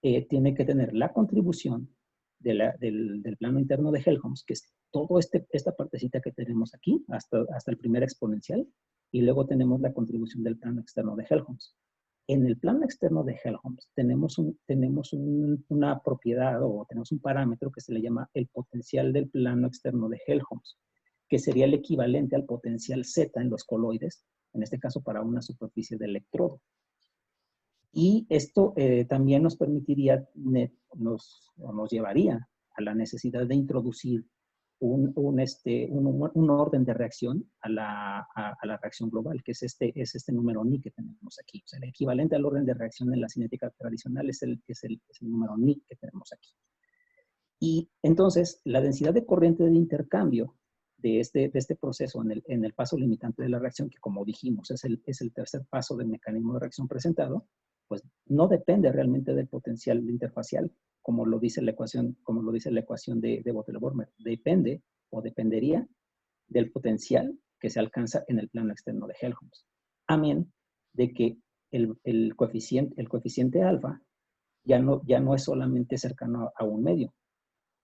tiene que tener la contribución del plano interno de Helmholtz, que es toda esta partecita que tenemos aquí, hasta el primer exponencial, y luego tenemos la contribución del plano externo de Helmholtz. En el plano externo de Helmholtz tenemos una propiedad o tenemos un parámetro que se le llama el potencial del plano externo de Helmholtz, que sería el equivalente al potencial Z en los coloides, en este caso para una superficie de electrodo. Y esto también nos permitiría, nos llevaría a la necesidad de introducir un orden de reacción a la reacción global, que es este número Ni que tenemos aquí. O sea, el equivalente al orden de reacción en la cinética tradicional es el número Ni que tenemos aquí. Y entonces, la densidad de corriente de intercambio de este proceso en el paso limitante de la reacción, que como dijimos es el tercer paso del mecanismo de reacción presentado, pues no depende realmente del potencial interfacial, como lo dice la ecuación de Botel-Bormer. Depende o dependería del potencial que se alcanza en el plano externo de Helmholtz. Amén de que el coeficiente alfa ya no es solamente cercano a un medio,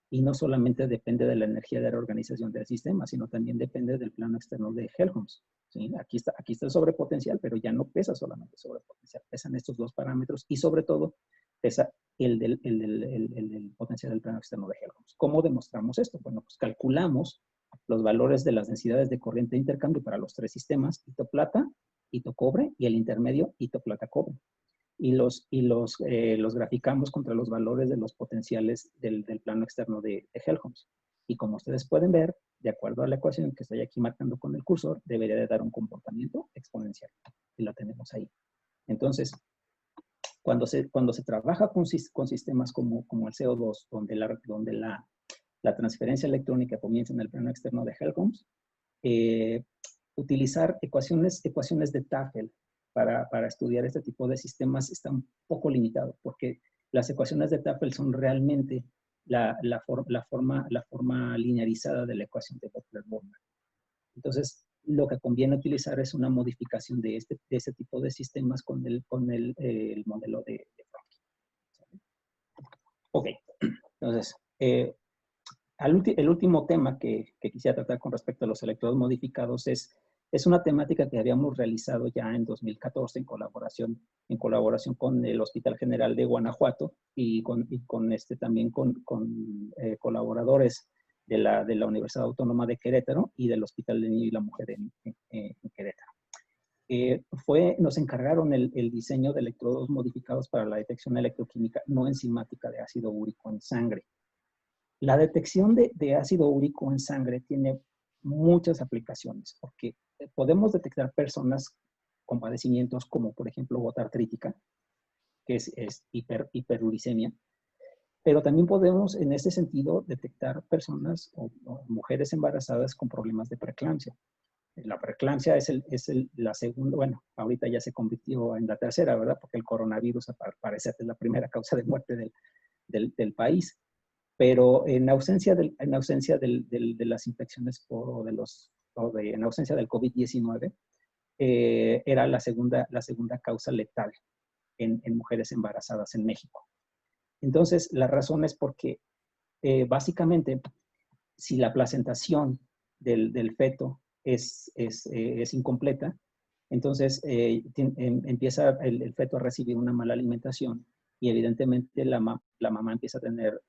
y no solamente depende de la energía de reorganización del sistema, sino también depende del plano externo de Helmholtz. ¿Sí? Aquí está el sobrepotencial, pero ya no pesa solamente sobrepotencial, pesan estos dos parámetros y sobre todo pesa el del potencial del plano externo de Helmholtz. ¿Cómo demostramos esto? Bueno, pues calculamos los valores de las densidades de corriente de intercambio para los tres sistemas, hito plata, hito cobre, y el intermedio, hito plata cobre. Y los graficamos contra los valores de los potenciales del plano externo de Helmholtz. Y como ustedes pueden ver, de acuerdo a la ecuación que estoy aquí marcando con el cursor, debería de dar un comportamiento exponencial. Y lo tenemos ahí. Entonces, cuando se trabaja con sistemas como el CO2, donde la transferencia electrónica comienza en el plano externo de Helmholtz, utilizar ecuaciones de Tafel para estudiar este tipo de sistemas está un poco limitado, porque las ecuaciones de Tafel son realmente la forma linearizada de la ecuación de Botel-Bormer. Entonces, lo que conviene utilizar es una modificación de ese tipo de sistemas con el modelo de Franck. Ok, entonces, el último tema que quisiera tratar con respecto a los electrodos modificados es una temática que habíamos realizado ya en 2014 en colaboración con el Hospital General de Guanajuato y también con colaboradores de la Universidad Autónoma de Querétaro y del Hospital del Niño y la Mujer en Querétaro. Nos encargaron el diseño de electrodos modificados para la detección electroquímica no enzimática de ácido úrico en sangre. La detección de ácido úrico en sangre tiene muchas aplicaciones, porque podemos detectar personas con padecimientos como, por ejemplo, gota artrítica, que es hiperuricemia, pero también podemos, en ese sentido, detectar personas o mujeres embarazadas con problemas de preeclampsia. La preeclampsia es la segunda, bueno, ahorita ya se convirtió en la tercera, ¿verdad? Porque el coronavirus parece ser la primera causa de muerte del país. Pero en ausencia de las infecciones en ausencia del COVID-19, era la segunda causa letal en mujeres embarazadas en México. Entonces, la razón es porque básicamente, si la placentación del feto es incompleta, entonces empieza el feto a recibir una mala alimentación y evidentemente la mamá empieza a tener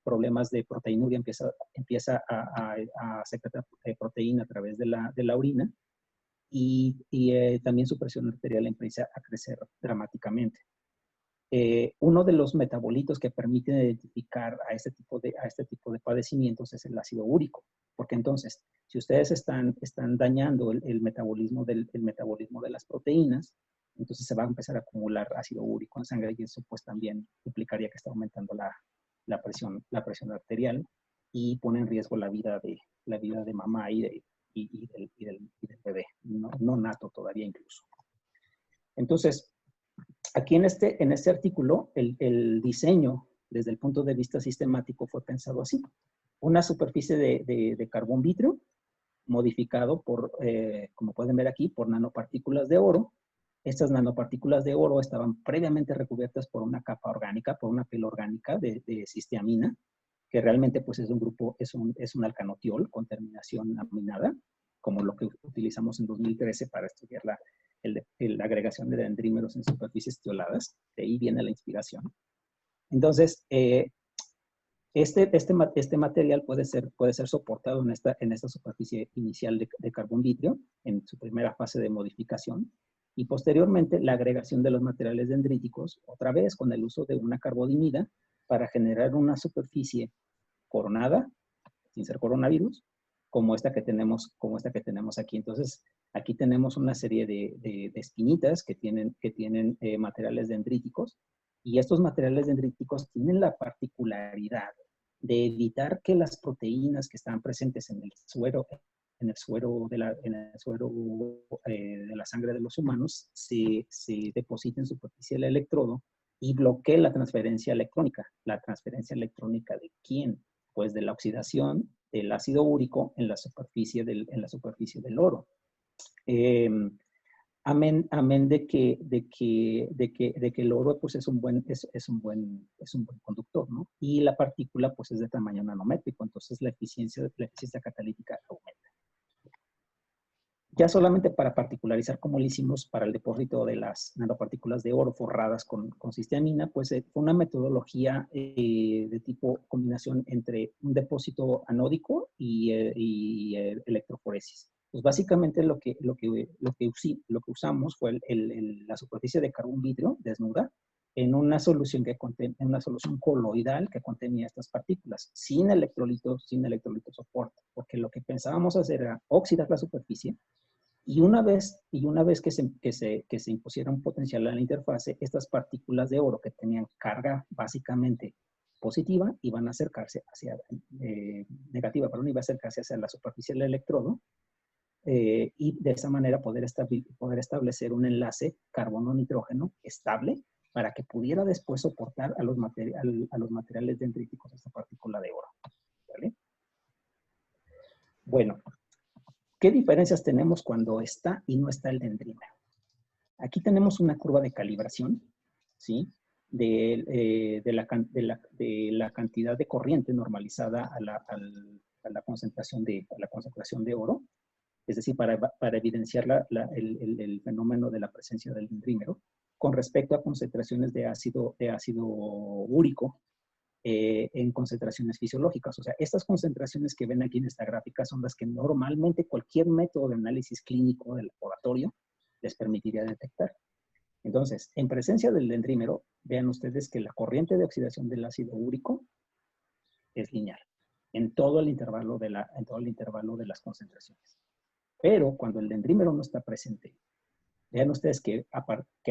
problemas de proteinuria, empieza a secretar proteína a través de la orina y también su presión arterial empieza a crecer dramáticamente. Uno de los metabolitos que permiten identificar a este tipo de padecimientos es el ácido úrico, porque entonces, si ustedes están dañando el metabolismo de las proteínas, entonces se va a empezar a acumular ácido úrico en sangre y eso pues también implicaría que está aumentando la presión arterial y pone en riesgo la vida de mamá y del bebé, no nato todavía incluso. Entonces, aquí en este artículo, el diseño desde el punto de vista sistemático fue pensado así. Una superficie de carbón vítreo modificado como pueden ver aquí, por nanopartículas de oro. Estas nanopartículas de oro estaban previamente recubiertas por una capa orgánica, por una pila orgánica de cisteamina, que realmente pues es un alcanotiol con terminación aminada, como lo que utilizamos en 2013 para estudiar la agregación de dendrímeros en superficies tioladas. De ahí viene la inspiración. Entonces, este material puede ser soportado en esta superficie inicial de carbón vítreo, en su primera fase de modificación, y posteriormente la agregación de los materiales dendríticos, otra vez con el uso de una carbodimida, para generar una superficie coronada, sin ser coronavirus, como esta que tenemos aquí. Entonces, aquí tenemos una serie de espinitas que tienen materiales dendríticos, y estos materiales dendríticos tienen la particularidad de evitar que las proteínas que están presentes en el suero de la sangre de los humanos se depositen en superficie del electrodo y bloquee la transferencia electrónica. ¿La transferencia electrónica de quién? Pues de la oxidación del ácido úrico en la superficie del oro. Amén de que el oro pues es un buen conductor, ¿no? Y la partícula pues es de tamaño nanométrico, entonces la eficiencia catalítica aumenta. Ya solamente para particularizar cómo lo hicimos para el depósito de las nanopartículas de oro forradas con cisteamina, pues fue una metodología de tipo combinación entre un depósito anódico y electroforesis. Pues básicamente lo que usamos fue la superficie de carbón vidrio desnuda en una solución coloidal que contenía estas partículas, sin electrolito soporte, porque lo que pensábamos hacer era oxidar la superficie. Y una vez que se impusiera un potencial a la interfase, estas partículas de oro que tenían carga básicamente positiva iban a acercarse negativa, iba a acercarse hacia la superficie del electrodo, y de esa manera poder establecer un enlace carbono-nitrógeno estable para que pudiera después soportar a los materiales dendríticos de esta partícula de oro. ¿Vale? Bueno, ¿qué diferencias tenemos cuando está y no está el dendrímero? Aquí tenemos una curva de calibración, ¿sí? De la cantidad de corriente normalizada a la concentración de oro, es decir, para evidenciar el fenómeno de la presencia del dendrímero con respecto a concentraciones de ácido úrico en concentraciones fisiológicas. O sea, estas concentraciones que ven aquí en esta gráfica son las que normalmente cualquier método de análisis clínico del laboratorio les permitiría detectar. Entonces, en presencia del dendrímero, vean ustedes que la corriente de oxidación del ácido úrico es lineal en todo el intervalo de las concentraciones. Pero cuando el dendrímero no está presente, vean ustedes que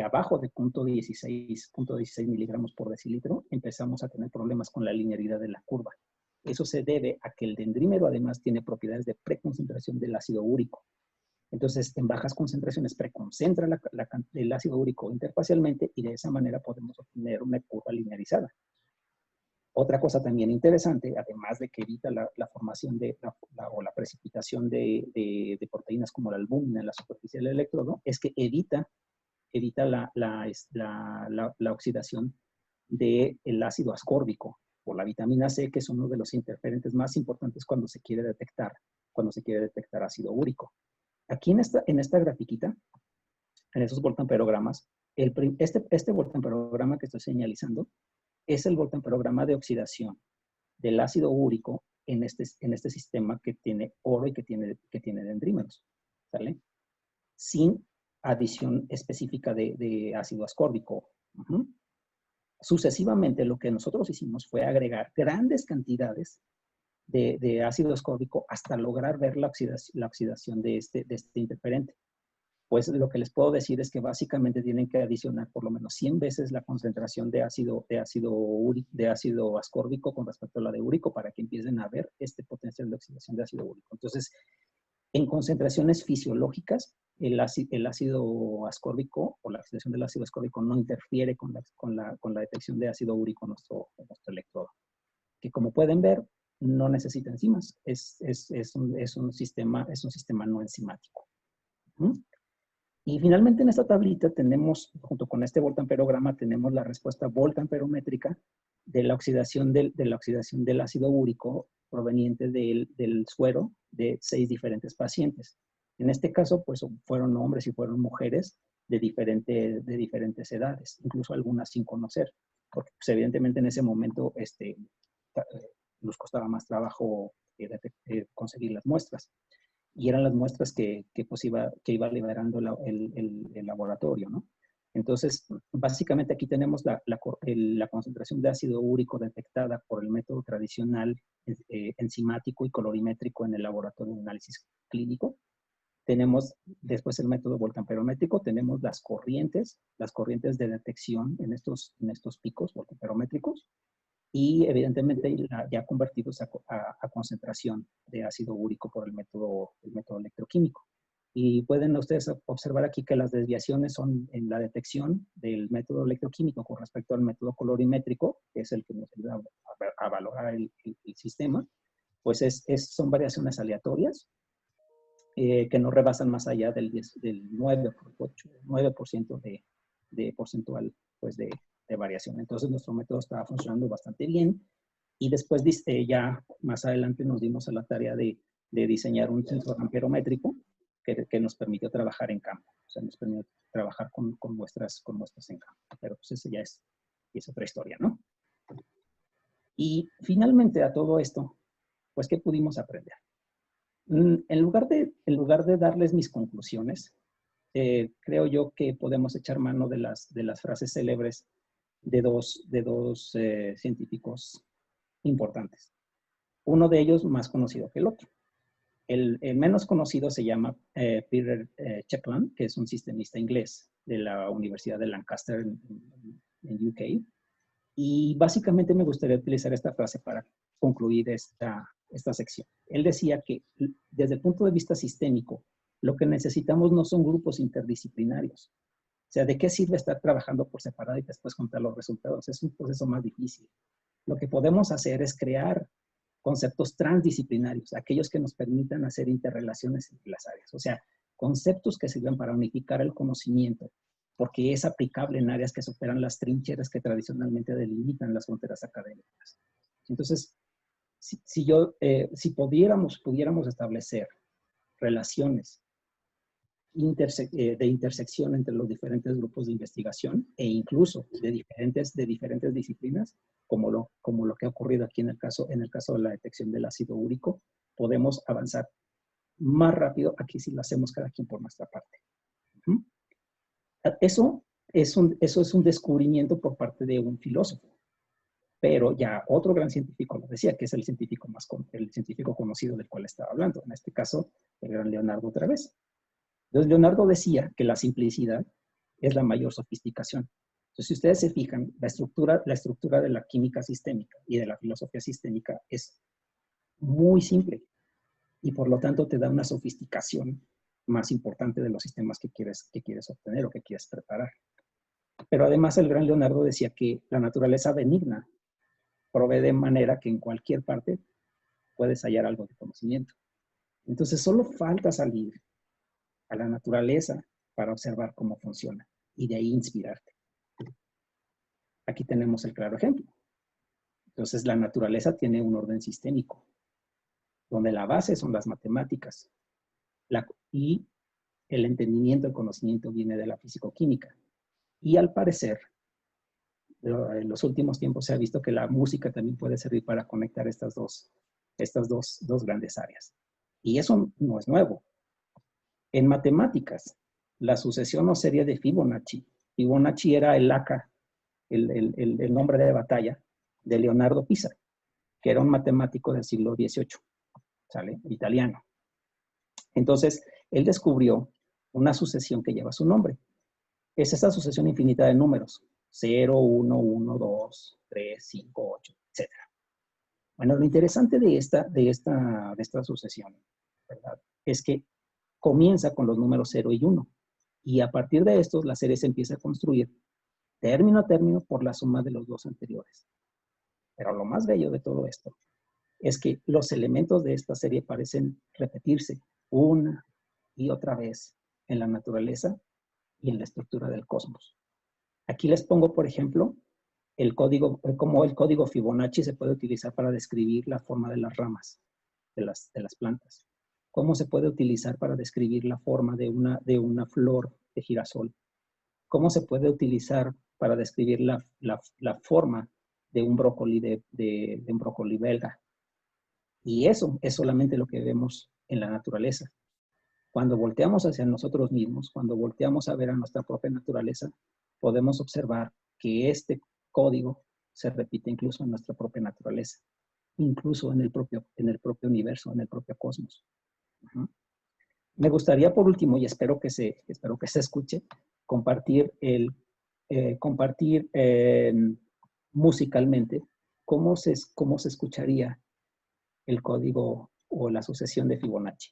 abajo de 0.16 miligramos por decilitro empezamos a tener problemas con la linealidad de la curva. Eso se debe a que el dendrímero además tiene propiedades de preconcentración del ácido úrico. Entonces, en bajas concentraciones preconcentra el ácido úrico interfacialmente y de esa manera podemos obtener una curva linearizada. Otra cosa también interesante, además de que evita la formación o la precipitación de proteínas como la albúmina en la superficie del electrodo, es que evita la oxidación del ácido ascórbico o la vitamina C, que es uno de los interferentes más importantes cuando se quiere detectar ácido úrico. Aquí en esta grafiquita, en esos voltamperogramas, este voltamperograma que estoy señalizando es el voltamperograma de oxidación del ácido úrico en este sistema que tiene oro y que tiene dendrímeros, ¿sale? Sin adición específica de ácido ascórbico. Sucesivamente, lo que nosotros hicimos fue agregar grandes cantidades de ácido ascórbico hasta lograr ver la oxidación de este interferente. Pues lo que les puedo decir es que básicamente tienen que adicionar por lo menos 100 veces la concentración de ácido ascórbico con respecto a la de úrico para que empiecen a ver este potencial de oxidación de ácido úrico. Entonces, en concentraciones fisiológicas, el ácido ascórbico o la oxidación del ácido ascórbico no interfiere con la detección de ácido úrico en nuestro electrodo. Que como pueden ver, no necesita enzimas. Es un sistema no enzimático. Y finalmente en esta tablita tenemos, junto con este voltamperograma, tenemos la respuesta voltamperométrica de la oxidación del ácido úrico proveniente del suero de 6 diferentes pacientes. En este caso, pues fueron hombres y fueron mujeres de diferentes edades, incluso algunas sin conocer, porque pues, evidentemente en ese momento nos costaba más trabajo conseguir las muestras. Y eran las muestras que iba liberando el laboratorio, ¿no? Entonces, básicamente aquí tenemos la concentración de ácido úrico detectada por el método tradicional enzimático y colorimétrico en el laboratorio de análisis clínico. Tenemos después el método voltamperométrico, tenemos las corrientes de detección en estos picos voltamperométricos y evidentemente ya convertidos a concentración de ácido úrico por el método electroquímico. Y pueden ustedes observar aquí que las desviaciones son en la detección del método electroquímico con respecto al método colorimétrico, que es el que nos ayuda a valorar el sistema, pues son variaciones aleatorias que no rebasan más allá del 9% de porcentual pues, de variación. Entonces nuestro método estaba funcionando bastante bien y después ya más adelante nos dimos a la tarea de diseñar un sensor amperométrico que nos permitió trabajar en campo. O sea, nos permitió trabajar con muestras en campo. Pero pues eso ya es otra historia, ¿no? Y finalmente a todo esto, pues, ¿qué pudimos aprender? En lugar de darles mis conclusiones, creo yo que podemos echar mano de las frases célebres de dos científicos importantes. Uno de ellos más conocido que el otro. El menos conocido se llama Peter Chapman, que es un sistemista inglés de la Universidad de Lancaster en UK. Y básicamente me gustaría utilizar esta frase para concluir esta sección. Él decía que desde el punto de vista sistémico, lo que necesitamos no son grupos interdisciplinarios. O sea, ¿de qué sirve estar trabajando por separado y después contar los resultados? Es un proceso más difícil. Lo que podemos hacer es crear conceptos transdisciplinarios, aquellos que nos permitan hacer interrelaciones entre las áreas. O sea, conceptos que sirven para unificar el conocimiento, porque es aplicable en áreas que superan las trincheras que tradicionalmente delimitan las fronteras académicas. Entonces, si pudiéramos establecer relaciones de intersección entre los diferentes grupos de investigación e incluso de diferentes disciplinas, como lo que ha ocurrido aquí en el caso de la detección del ácido úrico, podemos avanzar más rápido aquí si lo hacemos cada quien por nuestra parte. Eso es un descubrimiento por parte de un filósofo, pero ya otro gran científico lo decía, que es el científico conocido del cual estaba hablando, en este caso el gran Leonardo otra vez. Entonces Leonardo decía que la simplicidad es la mayor sofisticación. Entonces, si ustedes se fijan, la estructura de la química sistémica y de la filosofía sistémica es muy simple y por lo tanto te da una sofisticación más importante de los sistemas que quieres obtener o que quieres preparar. Pero además el gran Leonardo decía que la naturaleza benigna provee de manera que en cualquier parte puedes hallar algo de conocimiento. Entonces solo falta salir a la naturaleza para observar cómo funciona y de ahí inspirarte. Aquí tenemos el claro ejemplo. Entonces la naturaleza tiene un orden sistémico, donde la base son las matemáticas y el entendimiento, el conocimiento viene de la fisicoquímica. Y al parecer, en los últimos tiempos se ha visto que la música también puede servir para conectar estas dos grandes áreas. Y eso no es nuevo. En matemáticas, la sucesión o serie de Fibonacci. Fibonacci era el AK, el nombre de batalla de Leonardo Pisa, que era un matemático del siglo XVIII, ¿sale? Italiano. Entonces, él descubrió una sucesión que lleva su nombre. Es esa sucesión infinita de números. 0, 1, 1, 2, 3, 5, 8, etc. Bueno, lo interesante de esta sucesión, ¿verdad?, es que comienza con los números 0 y 1. Y a partir de estos, la serie se empieza a construir término a término por la suma de los dos anteriores. Pero lo más bello de todo esto es que los elementos de esta serie parecen repetirse una y otra vez en la naturaleza y en la estructura del cosmos. Aquí les pongo, por ejemplo, cómo el código Fibonacci se puede utilizar para describir la forma de las ramas de las plantas. Cómo se puede utilizar para describir la forma de una flor de girasol. Cómo se puede utilizar para describir la forma de un brócoli, de un brócoli belga. Y eso es solamente lo que vemos en la naturaleza. Cuando volteamos hacia nosotros mismos, cuando volteamos a ver a nuestra propia naturaleza, podemos observar que este código se repite incluso en nuestra propia naturaleza, incluso en el propio universo, en el propio cosmos. Uh-huh. Me gustaría, por último, y espero que se escuche, compartir musicalmente cómo se escucharía el código o la sucesión de Fibonacci.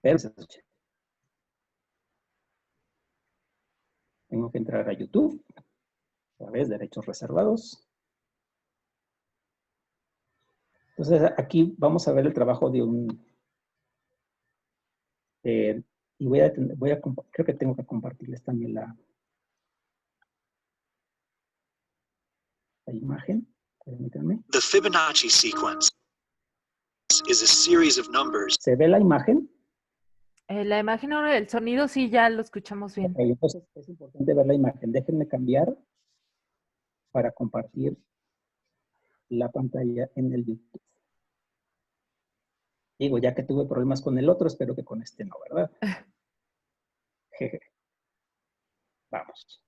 Pero se escucha. Tengo que entrar a YouTube, otra vez, derechos reservados. Entonces, aquí vamos a ver el trabajo de un... y creo que tengo que compartirles también la imagen. Permítanme. The Fibonacci sequence is a series of numbers. ¿Se ve la imagen? La imagen, ahora el sonido sí ya lo escuchamos bien. Okay, entonces es importante ver la imagen. Déjenme cambiar para compartir la pantalla en el YouTube. Digo, ya que tuve problemas con el otro, espero que con este no, ¿verdad? Vamos.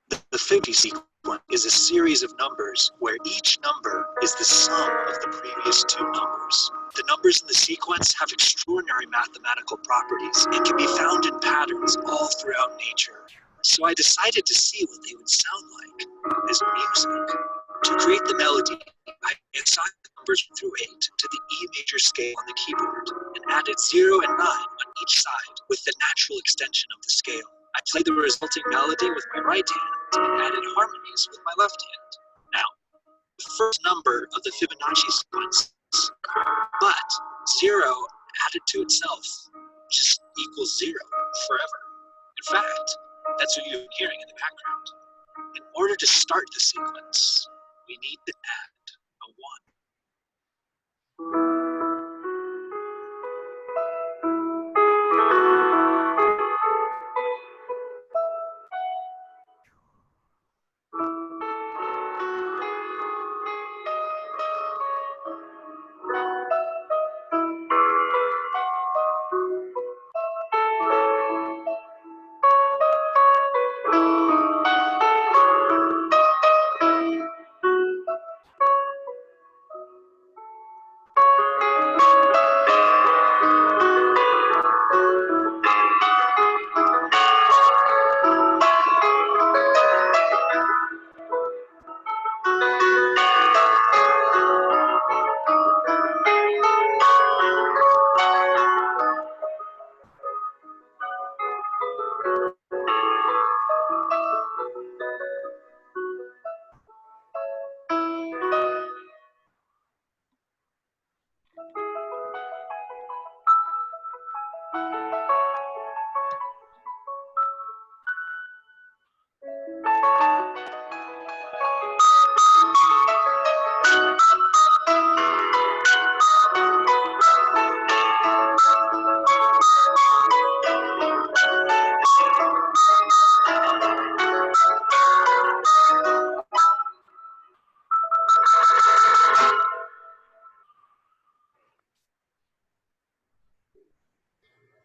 The Fibonacci sequence is a series of numbers where each number is the sum of the previous two numbers. The numbers in the sequence have extraordinary mathematical properties and can be found in patterns all throughout nature. So I decided to see what they would sound like as music. To create the melody, I assigned the numbers through 8 to the E major scale on the keyboard and added 0 and 9 on each side with the natural extension of the scale. I played the resulting melody with my right hand and added harmonies with my left hand. Now, the first number of the Fibonacci sequence, but 0 added to itself just equals 0 forever. In fact, that's what you're hearing in the background. In order to start the sequence, we need to add a 1.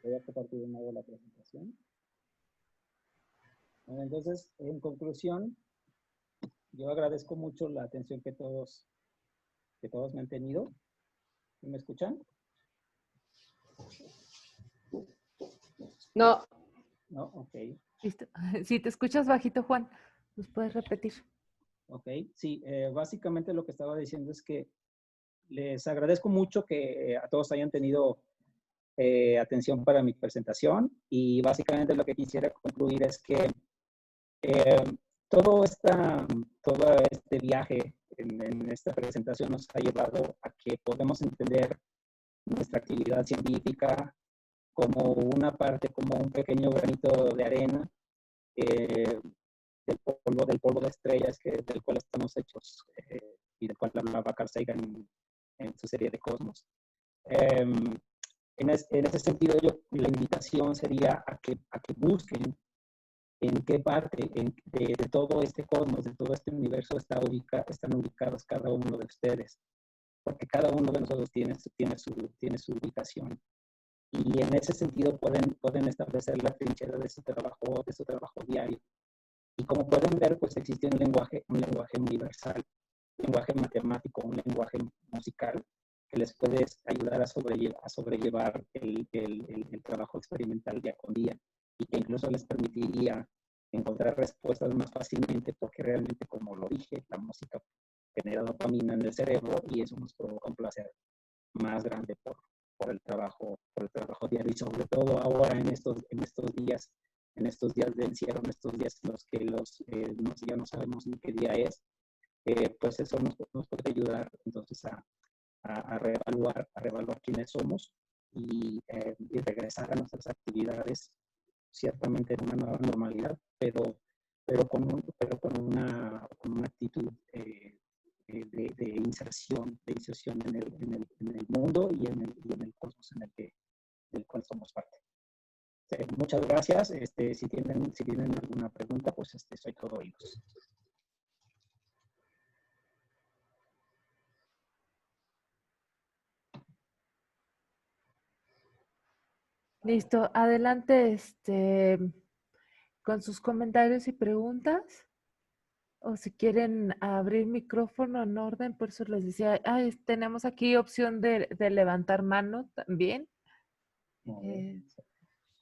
Voy a compartir de nuevo la presentación. Bueno, entonces, en conclusión, yo agradezco mucho la atención que todos me han tenido. ¿Me escuchan? No. No, ok. Listo. Si te escuchas bajito, Juan, ¿nos puedes repetir? Ok, sí, básicamente lo que estaba diciendo es que les agradezco mucho que a todos hayan tenido atención para mi presentación, y básicamente lo que quisiera concluir es que todo este viaje en esta presentación nos ha llevado a que podamos entender nuestra actividad científica como una parte, como un pequeño granito de arena del polvo de estrellas del cual estamos hechos, y del cual hablaba Carl Sagan en su serie de Cosmos. En ese sentido, la invitación sería a que busquen en qué parte de todo este cosmos, de todo este universo están ubicados cada uno de ustedes. porque cada uno de nosotros tiene su ubicación. Y en ese sentido pueden establecer la trinchera de su trabajo diario. Y como pueden ver, pues existe un lenguaje universal, un lenguaje matemático, un lenguaje musical, que les puede ayudar a sobrellevar el trabajo experimental día con día, y que incluso les permitiría encontrar respuestas más fácilmente, porque realmente, como lo dije, la música genera dopamina en el cerebro y eso nos provoca un placer más grande por el trabajo diario, y sobre todo ahora en estos días de encierro, en estos días en los que ya no sabemos ni qué día es, pues eso nos puede ayudar entonces a reevaluar quiénes somos y regresar a nuestras actividades, ciertamente en una nueva normalidad, pero con una actitud de inserción en el mundo y en el cosmos del cual somos parte. Muchas gracias. Si tienen alguna pregunta, pues soy todo oídos. Listo, adelante, con sus comentarios y preguntas. O si quieren abrir micrófono en orden, por eso les decía, tenemos aquí opción de levantar mano también.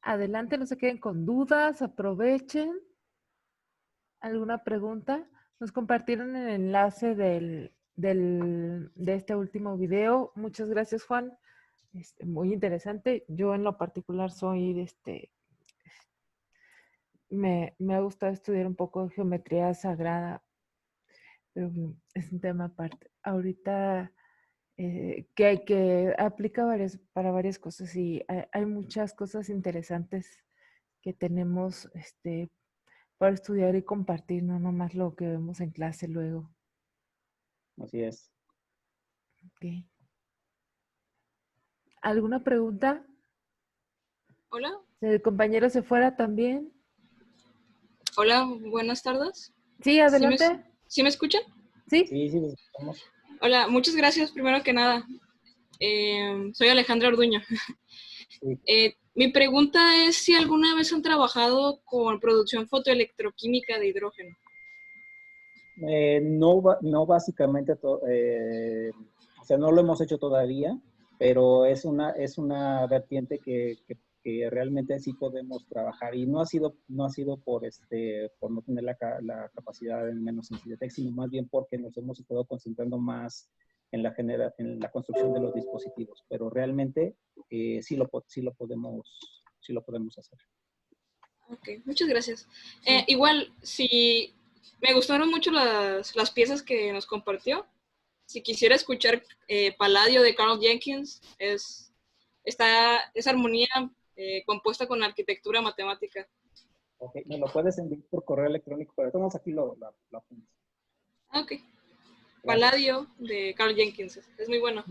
Adelante, no se queden con dudas, aprovechen. ¿Alguna pregunta? Nos compartieron el enlace de este último video. Muchas gracias, Juan. Muy interesante. Yo en lo particular soy me ha gustado estudiar un poco de geometría sagrada, pero es un tema aparte. Ahorita que aplica para varias cosas y hay muchas cosas interesantes que tenemos para estudiar y compartir, no nomás lo que vemos en clase luego. Así es. Okay. ¿Alguna pregunta? Hola. ¿El compañero se fuera también? Hola, buenas tardes. Sí, adelante. ¿Sí me escuchan? Sí. Sí, sí, escuchamos. Hola, muchas gracias primero que nada. Soy Alejandra Orduño. Sí. Mi pregunta es si alguna vez han trabajado con producción fotoelectroquímica de hidrógeno. No básicamente, o sea, no lo hemos hecho todavía, pero es una vertiente que realmente sí podemos trabajar, y no ha sido por no tener la capacidad en menos en Cidetec, sino más bien porque nos hemos estado concentrando más en la construcción de los dispositivos, pero realmente sí lo podemos hacer. Ok, muchas gracias. Igual, si me gustaron mucho las piezas que nos compartió. Si quisiera escuchar Palladio de Carl Jenkins, es armonía compuesta con arquitectura matemática. Ok, me lo puedes enviar por correo electrónico, pero estamos aquí lo apunto. Ok. Palladio de Carl Jenkins, es muy bueno.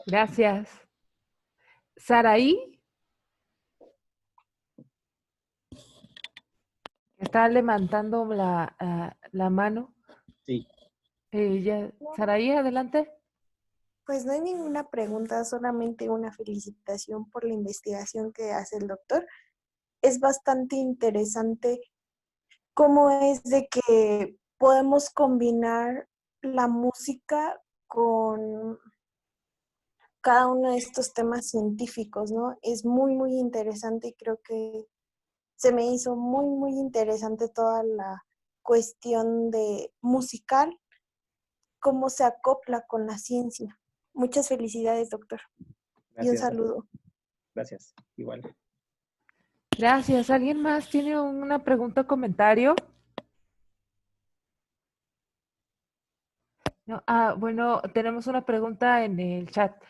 Gracias. Saraí. Está levantando la mano. Sí. Saraí, adelante. Pues no hay ninguna pregunta, solamente una felicitación por la investigación que hace el doctor. Es bastante interesante cómo es de que podemos combinar la música con cada uno de estos temas científicos, ¿no? Es muy, muy interesante y creo que se me hizo muy, muy interesante toda la cuestión de musical, cómo se acopla con la ciencia. Muchas felicidades, doctor. Gracias. Y un saludo. Gracias, igual. Gracias. ¿Alguien más tiene una pregunta o comentario? No, bueno, tenemos una pregunta en el chat.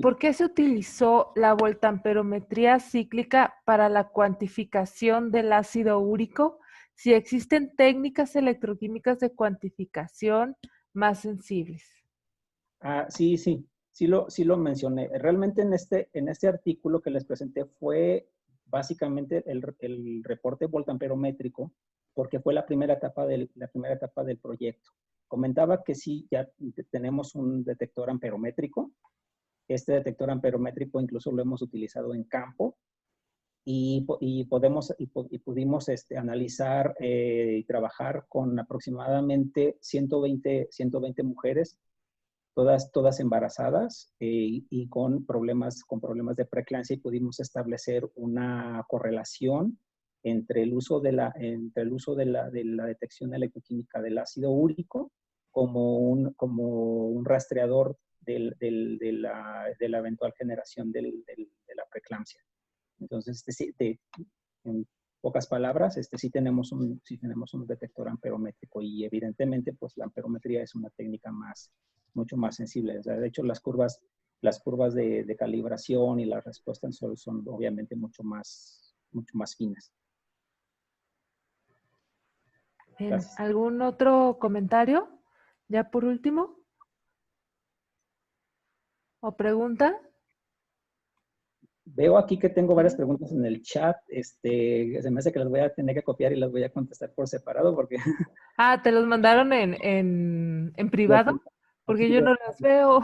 ¿Por qué se utilizó la voltamperometría cíclica para la cuantificación del ácido úrico? Si existen técnicas electroquímicas de cuantificación más sensibles. Sí lo mencioné. Realmente en este artículo que les presenté fue básicamente el reporte voltamperométrico, porque fue la primera etapa del proyecto. comentaba que sí, ya tenemos un detector amperométrico. Este detector amperométrico incluso lo hemos utilizado en campo y pudimos analizar y trabajar con aproximadamente 120 mujeres, todas embarazadas y con problemas de preeclampsia, y pudimos establecer una correlación entre el uso de la detección electroquímica del ácido úrico como un rastreador de la eventual generación de la preeclampsia. Entonces, en pocas palabras, sí tenemos un detector amperométrico, y evidentemente, pues la amperometría es una técnica mucho más sensible. O sea, de hecho, las curvas de calibración y la respuesta en sol son obviamente mucho más finas. Bien, Gracias. ¿algún otro comentario? Ya por último. ¿O pregunta? Veo aquí que tengo varias preguntas en el chat. Se me hace que las voy a tener que copiar y las voy a contestar por separado porque... Ah, ¿te los mandaron en privado? Porque yo no las veo.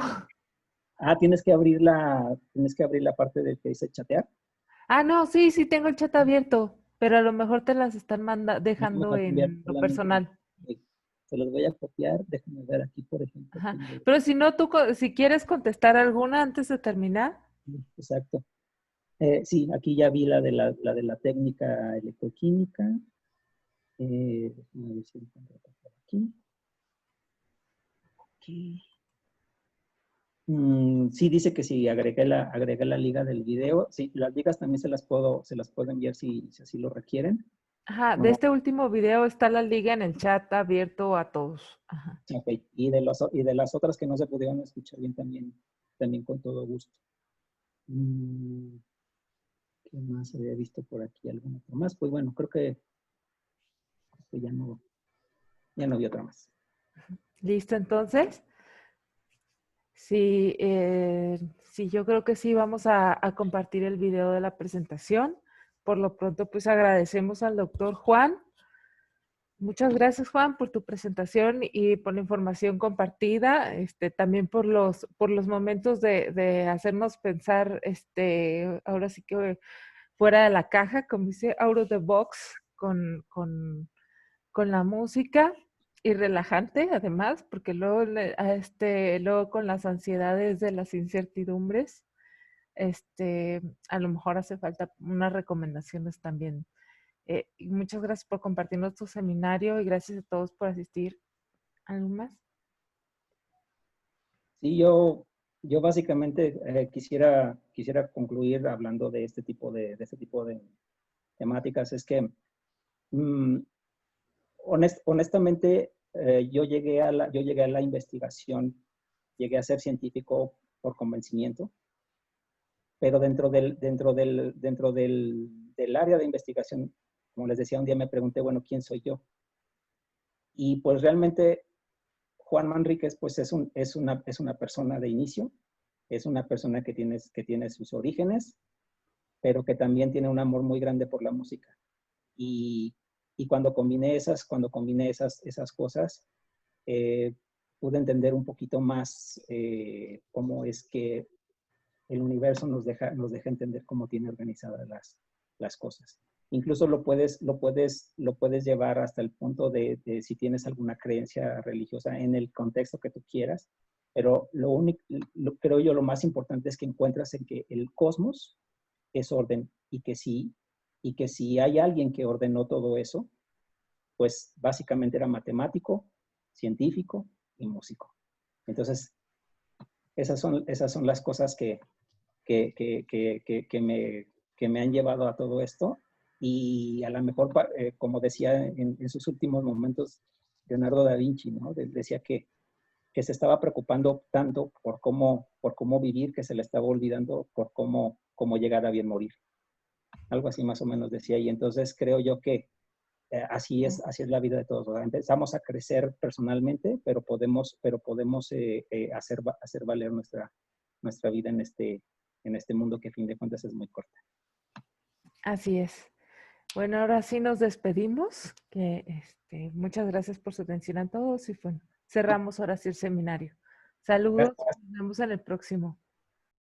Ah, tienes que abrir la parte de que dice chatear. Ah, no, sí, sí tengo el chat abierto, pero a lo mejor te las están dejando en lo personal. Se los voy a copiar. Déjenme ver aquí, por ejemplo. Ajá. Pero si no, si quieres contestar alguna antes de terminar. Exacto. Sí, aquí ya vi la de la técnica electroquímica. Déjenme ver si encuentro por aquí. Aquí. Sí, dice que sí, agregué la liga del video. Sí, las ligas también se las puedo enviar si así lo requieren. Ajá, de No, este último video está la liga en el chat abierto a todos. Ajá. ok. Y de las otras que no se pudieron escuchar bien también con todo gusto. ¿Qué más había visto por aquí? ¿Algún otro más? Pues bueno, creo que ya no vi otra más. ¿Listo entonces? Sí, sí, yo creo que sí, vamos a compartir el video de la presentación. Por lo pronto, pues agradecemos al doctor Juan. Muchas gracias, Juan, por tu presentación y por la información compartida, también por los momentos de hacernos pensar, ahora sí que fuera de la caja, como dice, out of the box, con la música y relajante, además, porque luego, luego con las ansiedades de las incertidumbres, a lo mejor hace falta unas recomendaciones también. Y muchas gracias por compartir nuestro seminario y gracias a todos por asistir. ¿Algo más? Sí, yo básicamente quisiera concluir hablando de este tipo de temáticas. Es que honestamente yo llegué a la investigación, llegué a ser científico por convencimiento, pero dentro del área de investigación, como les decía, un día me pregunté, bueno, ¿quién soy yo? Y pues realmente Juan Manríquez pues es una persona de inicio, es una persona que tiene sus orígenes, pero que también tiene un amor muy grande por la música. Y cuando combiné esas cosas, pude entender un poquito más cómo es que el universo nos deja entender cómo tiene organizadas las cosas. Incluso lo puedes llevar hasta el punto de si tienes alguna creencia religiosa en el contexto que tú quieras, pero creo yo lo más importante es que encuentras en que el cosmos es orden, y que si hay alguien que ordenó todo eso, pues básicamente era matemático, científico y músico. Entonces, esas son las cosas que me han llevado a todo esto. Y a lo mejor, como decía en sus últimos momentos Leonardo da Vinci, ¿no? Decía que se estaba preocupando tanto por cómo vivir, que se le estaba olvidando por cómo llegar a bien morir. Algo así más o menos decía. Y entonces creo yo que así es la vida de todos. ¿Verdad? Empezamos a crecer personalmente, pero podemos hacer valer nuestra vida en este mundo que a fin de cuentas es muy corta. Así es. Bueno, ahora sí nos despedimos. Muchas gracias por su atención a todos y bueno, cerramos ahora sí el seminario. Saludos, nos vemos en el próximo.